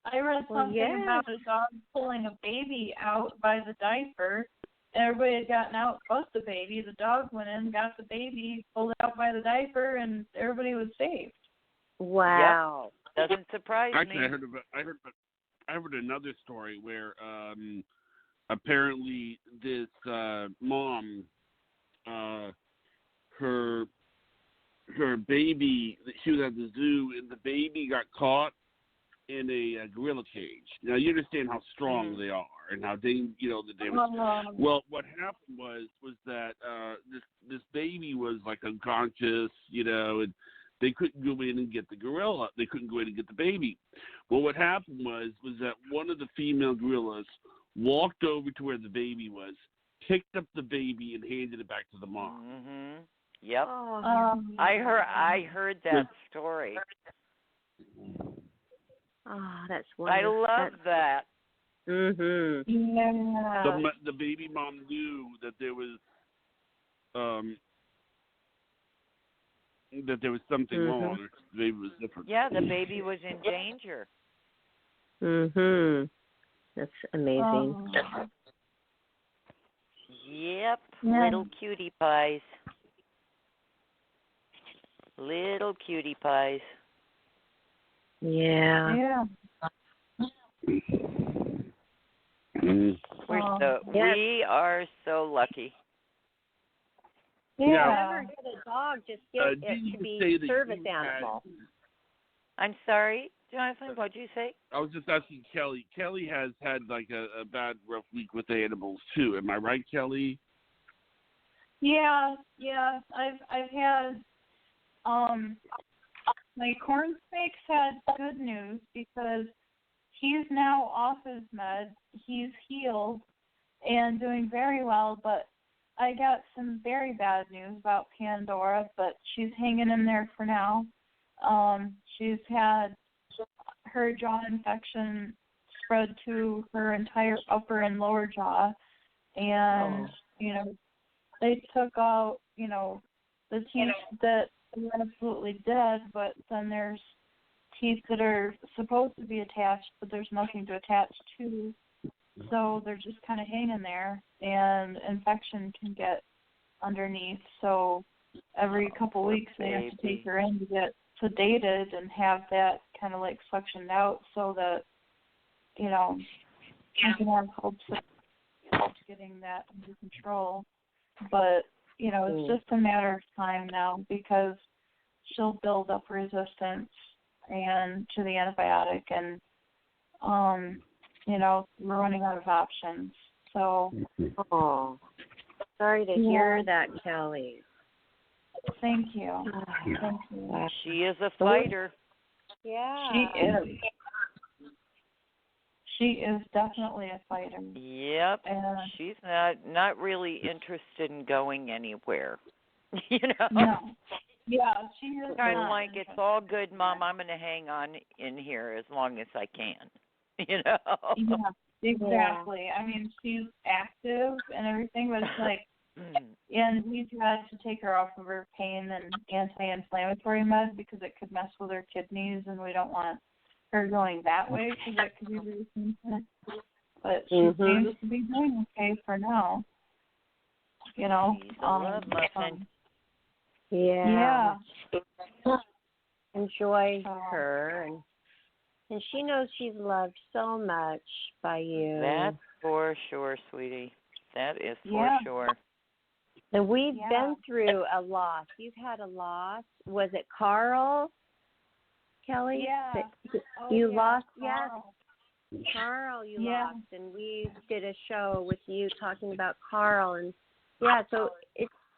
Speaker 3: I read something about a dog pulling a baby out by the diaper. Everybody had gotten out but the baby. The dog went in, got the baby, pulled it out by the diaper, and everybody was saved.
Speaker 2: Wow.
Speaker 6: Yep. Doesn't surprise me.
Speaker 4: Actually, I heard another story where apparently this mom, her baby, she was at the zoo, and the baby got caught in a gorilla cage. Now you understand how strong they are and how they Well, what happened was that this baby was like unconscious, and they couldn't go in and get the gorilla. They couldn't go in and get the baby. Well, what happened was that one of the female gorillas walked over to where the baby was, picked up the baby, and handed it back to the mom.
Speaker 6: Mm-hmm. Yep.
Speaker 2: I
Speaker 6: heard that story.
Speaker 2: Oh, that's wonderful.
Speaker 6: I love that.
Speaker 2: Mhm.
Speaker 3: Yeah.
Speaker 4: The baby mom knew that there was something wrong. The baby was different.
Speaker 6: Yeah, the baby was in danger.
Speaker 2: Mhm. That's amazing.
Speaker 6: Yep. Little cutie pies. Little cutie pies.
Speaker 2: Yeah.
Speaker 3: Yeah.
Speaker 6: We are so lucky.
Speaker 3: Yeah.
Speaker 2: Never get a dog, just get it to be service animal.
Speaker 6: I'm sorry, Jonathan, what'd you say?
Speaker 4: I was just asking Kelly. Kelly has had like a bad, rough week with animals too. Am I right, Kelly?
Speaker 3: Yeah. I've had my corn snakes had good news because he's now off his meds. He's healed and doing very well, but I got some very bad news about Pandora, but she's hanging in there for now. She's had her jaw infection spread to her entire upper and lower jaw, and they took out the teeth that are absolutely dead, but then there's teeth that are supposed to be attached, but there's nothing to attach to, so they're just kind of hanging there, and infection can get underneath. So every couple weeks they have to take her in to get sedated and have that kind of like suctioned out so that she can have hopes of getting that under control. But, you know, it's just a matter of time now because she'll build up resistance and to the antibiotic and, you know, we're running out of options. So.
Speaker 2: Oh, sorry to hear that, Kelly.
Speaker 3: Thank you. Thank you.
Speaker 6: She is a fighter.
Speaker 2: Yeah.
Speaker 3: She is. She is definitely a fighter.
Speaker 6: Yep.
Speaker 3: And
Speaker 6: she's not really interested in going anywhere. You know?
Speaker 3: No. Yeah, she is
Speaker 6: kind of
Speaker 3: not
Speaker 6: like,
Speaker 3: interested.
Speaker 6: it's all good, Mom. I'm going to hang on in here as long as I can. You know?
Speaker 3: Yeah, exactly. Yeah. I mean, she's active and everything, but it's like, and we've had to take her off of her pain and anti-inflammatory meds because it could mess with her kidneys, and we don't want her going that way because that could be really painful. But she seems to be doing okay for now. You know.
Speaker 6: Love muffin.
Speaker 2: Yeah. Enjoy her, and she knows she's loved so much by you.
Speaker 6: That's for sure, sweetie. That is for sure.
Speaker 2: And we've been through a loss. You've had a loss. Was it Carl, Kelly?
Speaker 3: Yeah.
Speaker 2: You lost,
Speaker 3: Carl.
Speaker 2: Carl, you lost, and we did a show with you talking about Carl, and so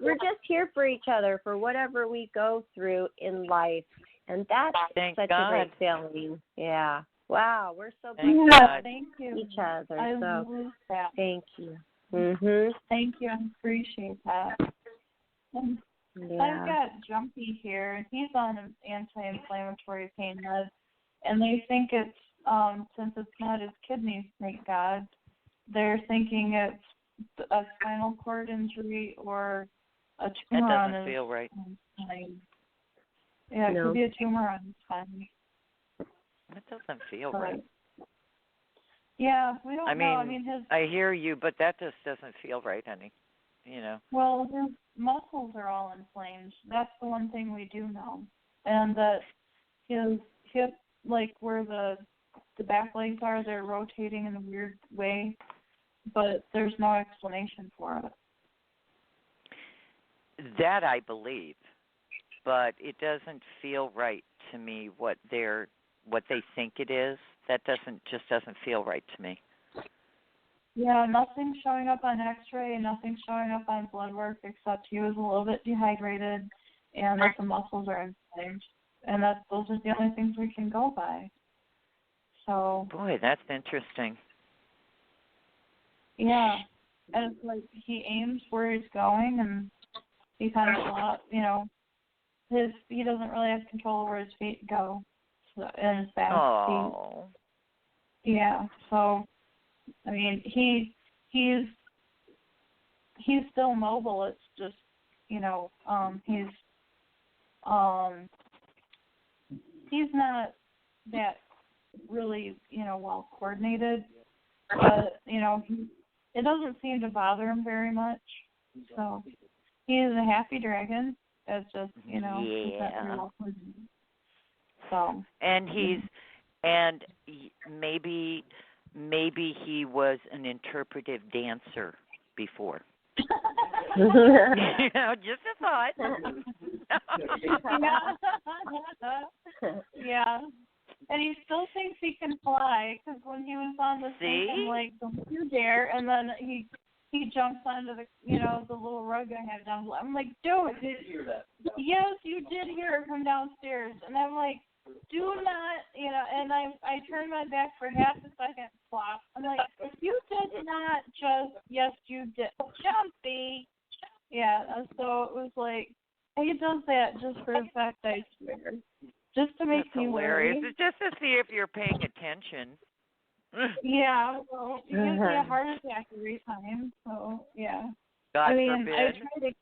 Speaker 2: we're just here for each other for whatever we go through in life, and that's such a great feeling. Yeah. Wow, we're so
Speaker 3: glad thank you.
Speaker 2: Each other.
Speaker 3: I
Speaker 2: so
Speaker 3: love that.
Speaker 2: Thank you.
Speaker 3: Thank you. I appreciate that. I've got Jumpy here, and he's on an anti-inflammatory pain med, and they think it's since it's not his kidneys, thank God, they're thinking it's a spinal cord injury or a tumor on his spine.
Speaker 6: That doesn't feel right.
Speaker 3: Yeah, it could be a tumor on his spine.
Speaker 6: That doesn't feel right.
Speaker 3: Yeah, we don't know. I mean,
Speaker 6: I hear you, but that just doesn't feel right, honey. You know.
Speaker 3: Well, his muscles are all inflamed. That's the one thing we do know. And that his hip, like where the back legs are, they're rotating in a weird way, but there's no explanation for it.
Speaker 6: That I believe, but it doesn't feel right to me what they think it is. That just doesn't feel right to me.
Speaker 3: Yeah, nothing's showing up on X-ray, nothing's showing up on blood work except he was a little bit dehydrated and that the muscles are inflamed, and those are the only things we can go by. So. Boy,
Speaker 6: that's interesting.
Speaker 3: Yeah, and it's like he aims where he's going, and he kind of, you know, he doesn't really have control where his feet go, and his back feet. Yeah, so I mean he's still mobile. It's just, you know, he's not that really, you know, well coordinated, but you know it doesn't seem to bother him very much. So he is a happy dragon. It's just, you know, he's not very well coordinated. So
Speaker 6: and maybe he was an interpretive dancer before. You know, just a thought.
Speaker 3: Yeah. And he still thinks he can fly, because when he was on the thing, I'm like, don't you dare, and then he jumps onto the, you know, the little rug I have down. I'm like, dude.
Speaker 7: I did hear that.
Speaker 3: Yes, you did hear it from downstairs. And I'm like, do not, you know, and I turned my back for half a second, flop. I'm like, you did not just, yes, you did. Jumpy. Yeah, so it was like, he does that just for effect, I swear. Just to make me
Speaker 6: hilarious.
Speaker 3: worry.
Speaker 6: It's just to see if you're paying attention.
Speaker 3: Yeah, well, he gives me a heart attack every time, so, yeah.
Speaker 6: God
Speaker 3: forbid.
Speaker 6: forbid.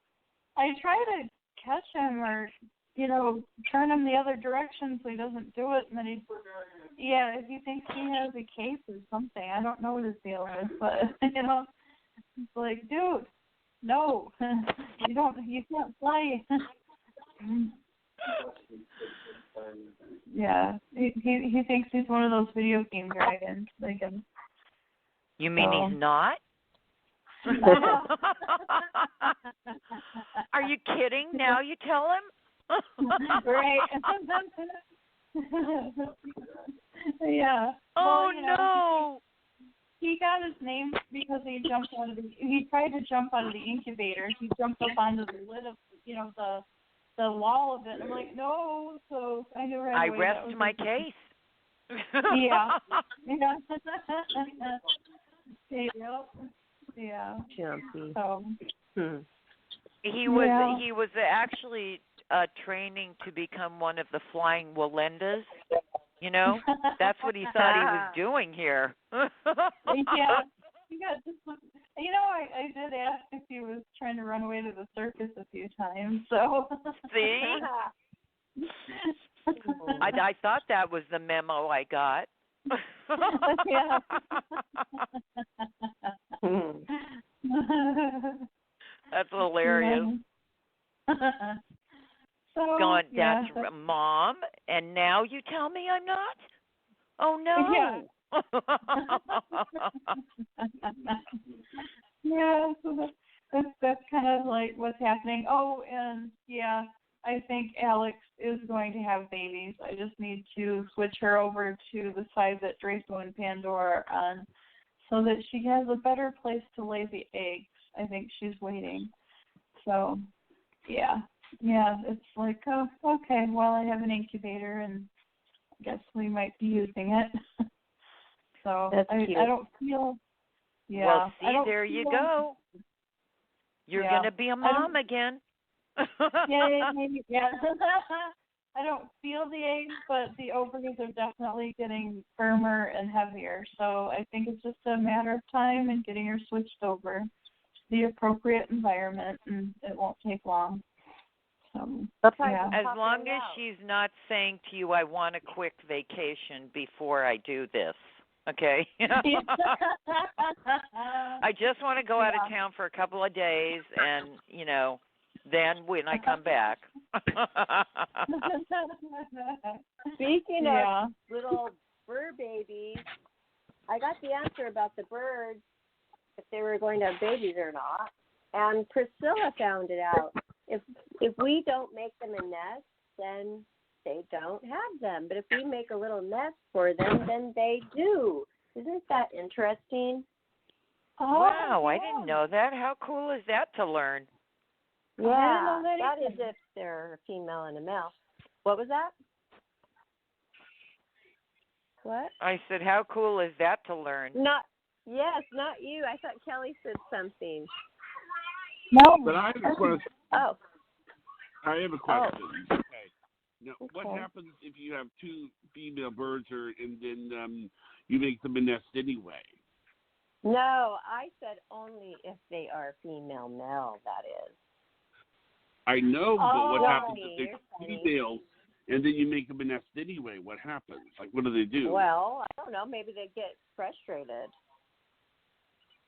Speaker 3: I try to catch him or, you know, turn him the other direction so he doesn't do it, and then if he thinks he has a case or something, I don't know what his deal is, but, you know, it's like, dude, no, you can't play. Yeah, he thinks he's one of those video game dragons. Like,
Speaker 6: you mean he's not? Are you kidding? Now you tell him?
Speaker 3: Right. Yeah.
Speaker 6: Oh,
Speaker 3: well,
Speaker 6: no.
Speaker 3: He got his name because he tried to jump out of the incubator. He jumped up onto the lid of, the wall of it. I'm like, no. So I knew right away.
Speaker 6: I rest my case.
Speaker 3: Yeah. Yeah.
Speaker 2: Jumpy.
Speaker 3: So.
Speaker 6: He was actually training to become one of the flying Walendas. That's what he thought he was doing here.
Speaker 3: Yeah. I did ask if he was trying to run away to the circus a few times. So.
Speaker 6: See? I thought that was the memo I got.
Speaker 3: Yeah.
Speaker 6: That's hilarious.
Speaker 3: So,
Speaker 6: Going,
Speaker 3: yeah,
Speaker 6: that's Mom, and now you tell me I'm not? Oh, no.
Speaker 3: Yeah. Yeah, so that's kind of like what's happening. Oh, and yeah, I think Alex is going to have babies. I just need to switch her over to the side that Draco and Pandora are on so that she has a better place to lay the eggs. I think she's waiting. So, yeah, it's like, oh, okay, well, I have an incubator, and I guess we might be using it. So
Speaker 2: That's cute.
Speaker 3: I don't feel, yeah.
Speaker 6: Well, see, there you go. You're going to be a mom again.
Speaker 3: Yeah. I don't feel the eggs, but the ovaries are definitely getting firmer and heavier. So I think it's just a matter of time and getting her switched over to the appropriate environment, and it won't take long. So, yeah.
Speaker 6: As long as she's not saying to you, I want a quick vacation before I do this, okay? I just want to go out of town for a couple of days, and, then when I come back.
Speaker 2: Speaking of little bird babies, I got the answer about the birds, if they were going to have babies or not. And Priscilla found it out. If we don't make them a nest, then they don't have them. But if we make a little nest for them, then they do. Isn't that interesting?
Speaker 6: Wow, I didn't know that. How cool is that to learn?
Speaker 2: Yeah, that is if they're a female and a male. What was that? What?
Speaker 6: I said, how cool is that to learn?
Speaker 2: Not you. I thought Kelly said something.
Speaker 3: No.
Speaker 4: But I have a question.
Speaker 2: Oh.
Speaker 4: I have a question.
Speaker 2: Oh.
Speaker 4: Okay. Now, what happens if you have two female birds, and then you make them a nest anyway?
Speaker 2: No, I said only if they are female male, that is.
Speaker 4: I know, but what happens if
Speaker 2: you're
Speaker 4: they're females and then you make them a nest anyway? What happens? Like, what do they do?
Speaker 2: Well, I don't know. Maybe they get frustrated.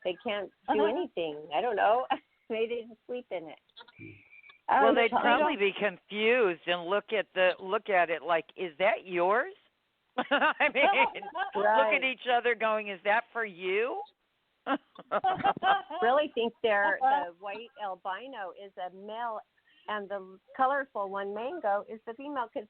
Speaker 2: They can't do anything. I don't know. Maybe they just sleep in it.
Speaker 6: Well, they'd probably be confused and look at it like, is that yours? I mean, look at each other going, is that for you?
Speaker 2: Really think the white albino is a male, and the colorful one, Mango, is the female, because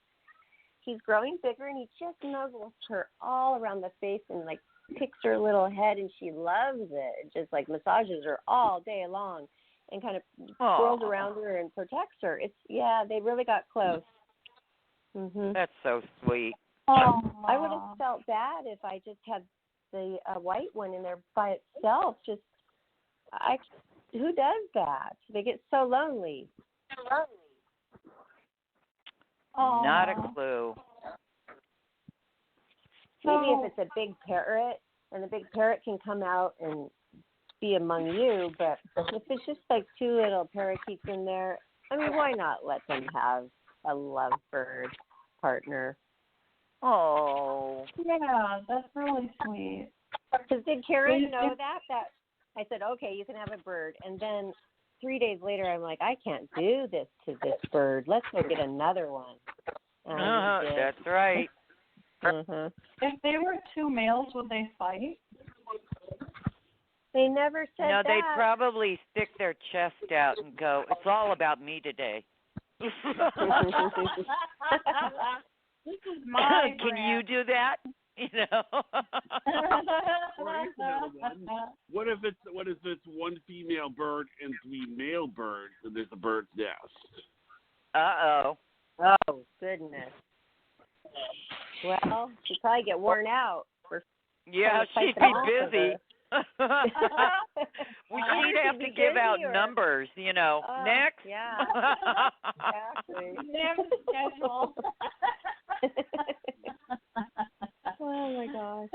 Speaker 2: he's growing bigger and he just nuzzles her all around the face and like picks her little head, and she loves it. Just like massages her all day long and kind of swirls around her and protects her. They really got close. Mhm.
Speaker 6: That's so sweet.
Speaker 2: I would have felt bad if I just had the white one in there by itself. Who does that? They get so lonely.
Speaker 6: Not a clue.
Speaker 2: Maybe if it's a big parrot, and the big parrot can come out and be among you, but if it's just like two little parakeets in there, I mean, why not let them have a lovebird partner?
Speaker 6: Oh.
Speaker 3: Yeah, that's really sweet.
Speaker 2: Because did Karen know that? I said, okay, you can have a bird. And then 3 days later, I'm like, I can't do this to this bird. Let's go get another one.
Speaker 6: That's right.
Speaker 2: Mm-hmm.
Speaker 3: If they were two males, would they fight?
Speaker 2: They never said
Speaker 6: No,
Speaker 2: that.
Speaker 6: they'd probably stick their chest out and go, "It's all about me today."
Speaker 3: This is my
Speaker 6: Can you do that? You know.
Speaker 4: What if it's one female bird and 3 male birds, and there's a bird's nest?
Speaker 6: Uh-oh.
Speaker 2: Oh, goodness. Well, she'd probably get worn out.
Speaker 6: Yeah, she'd be busy. We'd have to give out numbers, you know. Next.
Speaker 2: Yeah. Exactly.
Speaker 3: Next schedule.
Speaker 2: Oh my gosh.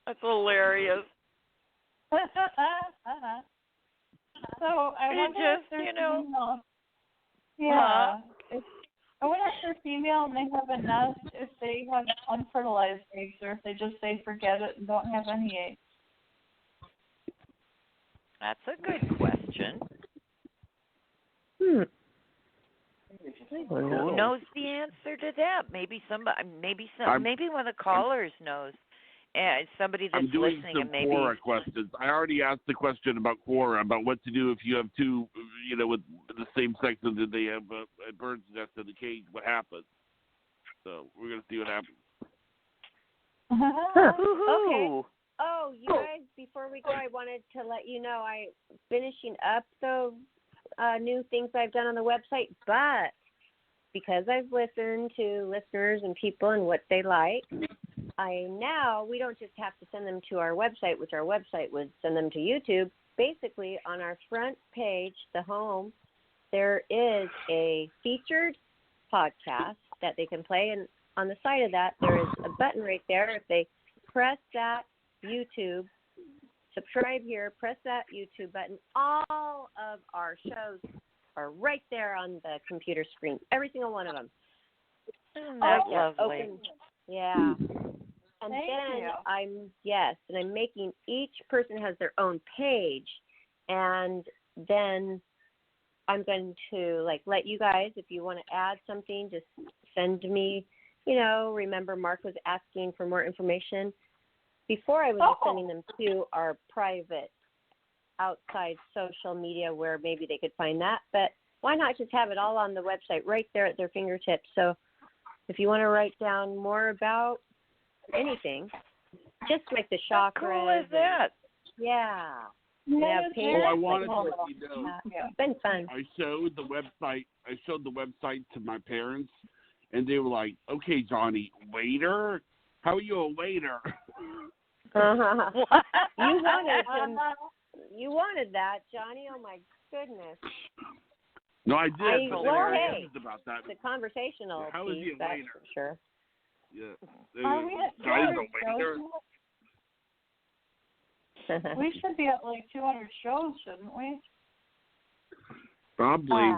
Speaker 6: That's hilarious.
Speaker 3: So I wonder if they're female. Yeah. I wonder if they're female and they have a nest, if they have unfertilized eggs, or if they just say forget it and don't have any eggs.
Speaker 6: That's a good question.
Speaker 2: Who
Speaker 6: Who knows the answer to that? Maybe maybe one of the callers knows. And somebody that's
Speaker 4: I'm doing
Speaker 6: listening,
Speaker 4: some
Speaker 6: and maybe
Speaker 4: Quora questions. I already asked the question about Quora, about what to do if you have two, with the same sex and they have a bird's nest in the cage. What happens? So we're gonna see what happens.
Speaker 2: Okay. Oh, you guys, before we go, I wanted to let you know I'm finishing up the new things I've done on the website, but because I've listened to listeners and people and what they like, we don't just have to send them to our website, which our website would send them to YouTube. Basically, on our front page, the home, there is a featured podcast that they can play, and on the side of that, there is a button right there. If they press that YouTube, subscribe here, press that YouTube button, all of our shows are right there on the computer screen, every single one of them.
Speaker 6: That's lovely.
Speaker 2: Open. Yeah. And
Speaker 3: Thank
Speaker 2: then
Speaker 3: you.
Speaker 2: I'm making, each person has their own page, and then I'm going to let you guys, if you want to add something, just send me, remember Mark was asking for more information. Before I was just sending them to our private outside social media where maybe they could find that, but why not just have it all on the website right there at their fingertips? So if you want to write down more about anything, just like the chakras.
Speaker 6: How cool is that?
Speaker 2: Yeah.
Speaker 4: I wanted to let you know.
Speaker 2: It's been fun.
Speaker 4: I showed the website to my parents, and they were like, "Okay, Johnny, waiter? How are you a waiter?"
Speaker 6: What?
Speaker 2: You wanted that, Johnny. Oh my goodness.
Speaker 4: No, I did. But they were
Speaker 2: hey,
Speaker 4: confused about that.
Speaker 2: The conversational
Speaker 4: How is he
Speaker 2: piece,
Speaker 4: a
Speaker 2: that's
Speaker 4: waiter?
Speaker 2: for sure.
Speaker 4: Yeah.
Speaker 3: Johnny's
Speaker 4: a waiter.
Speaker 3: We should be at 200 shows, shouldn't we?
Speaker 4: Probably.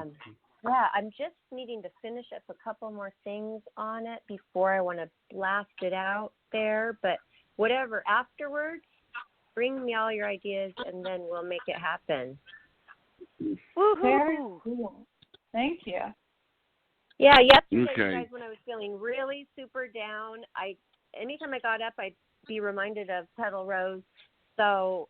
Speaker 2: Yeah, I'm just needing to finish up a couple more things on it before I want to blast it out there. But whatever, afterwards, bring me all your ideas, and then we'll make it happen.
Speaker 6: Woohoo!
Speaker 3: Very cool. Thank you.
Speaker 2: Yeah, yesterday,
Speaker 4: Okay.
Speaker 2: guys, when I was feeling really super down, anytime I got up, I'd be reminded of Petal Rose. So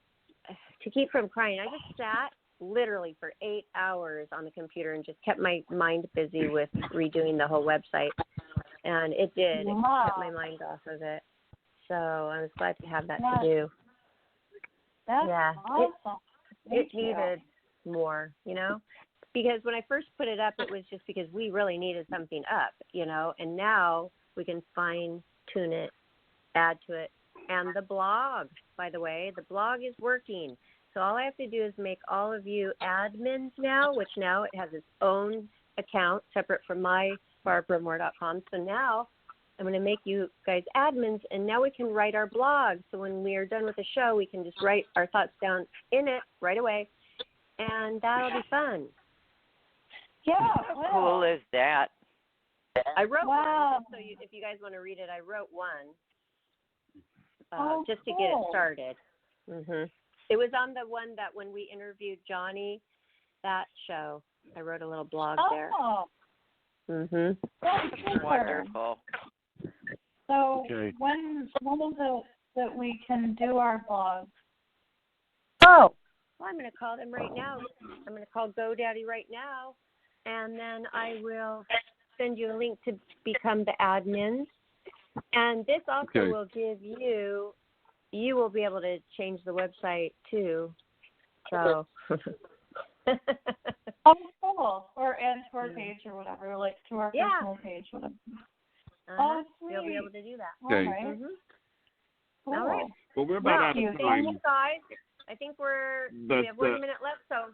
Speaker 2: to keep from crying, I just sat literally for 8 hours on the computer and just kept my mind busy with redoing the whole website. And it did. It kept my mind off of it. So I was glad to have that to do.
Speaker 3: That's awesome.
Speaker 2: It needed more, because when I first put it up, it was just because we really needed something up, and now we can fine tune it, add to it. And the blog, by the way, the blog is working. So all I have to do is make all of you admins now, which now it has its own account separate from my BarbaraMoore.com. So now I'm going to make you guys admins, and now we can write our blog. So when we are done with the show, we can just write our thoughts down in it right away, and that'll be fun.
Speaker 3: Yeah.
Speaker 6: How cool is that?
Speaker 2: I wrote one, so if you guys want to read it, I wrote one just to get it started. It was on the one that when we interviewed Johnny, that show. I wrote a little blog there.
Speaker 3: That's
Speaker 6: Wonderful.
Speaker 3: So when is it that we can do our blog?
Speaker 2: I'm going to call them right now. I'm going to call GoDaddy right now, and then I will send you a link to become the admins. And this also will give you will be able to change the website too. So.
Speaker 3: Oh, cool. Or add to our page or whatever, like to our personal page, whatever.
Speaker 2: Oh, you'll be able to do that.
Speaker 4: Okay.
Speaker 3: All right.
Speaker 2: Mm-hmm.
Speaker 3: Cool.
Speaker 2: All right.
Speaker 4: Well, we're about out of time.
Speaker 2: Thank you guys. I think we have 1 minute left, so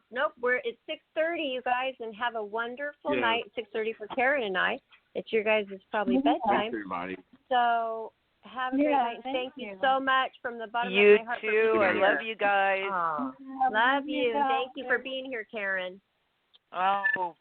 Speaker 2: it's 6:30, you guys, and have a wonderful night. 6:30 for Karen and I. It's your guys' probably bedtime.
Speaker 4: Thanks, everybody.
Speaker 2: So have a great night. Thank you so much from the bottom
Speaker 6: You
Speaker 2: of my heart.
Speaker 6: too. I love you guys.
Speaker 2: Love you. Thank you for being here, Karen.
Speaker 6: Oh,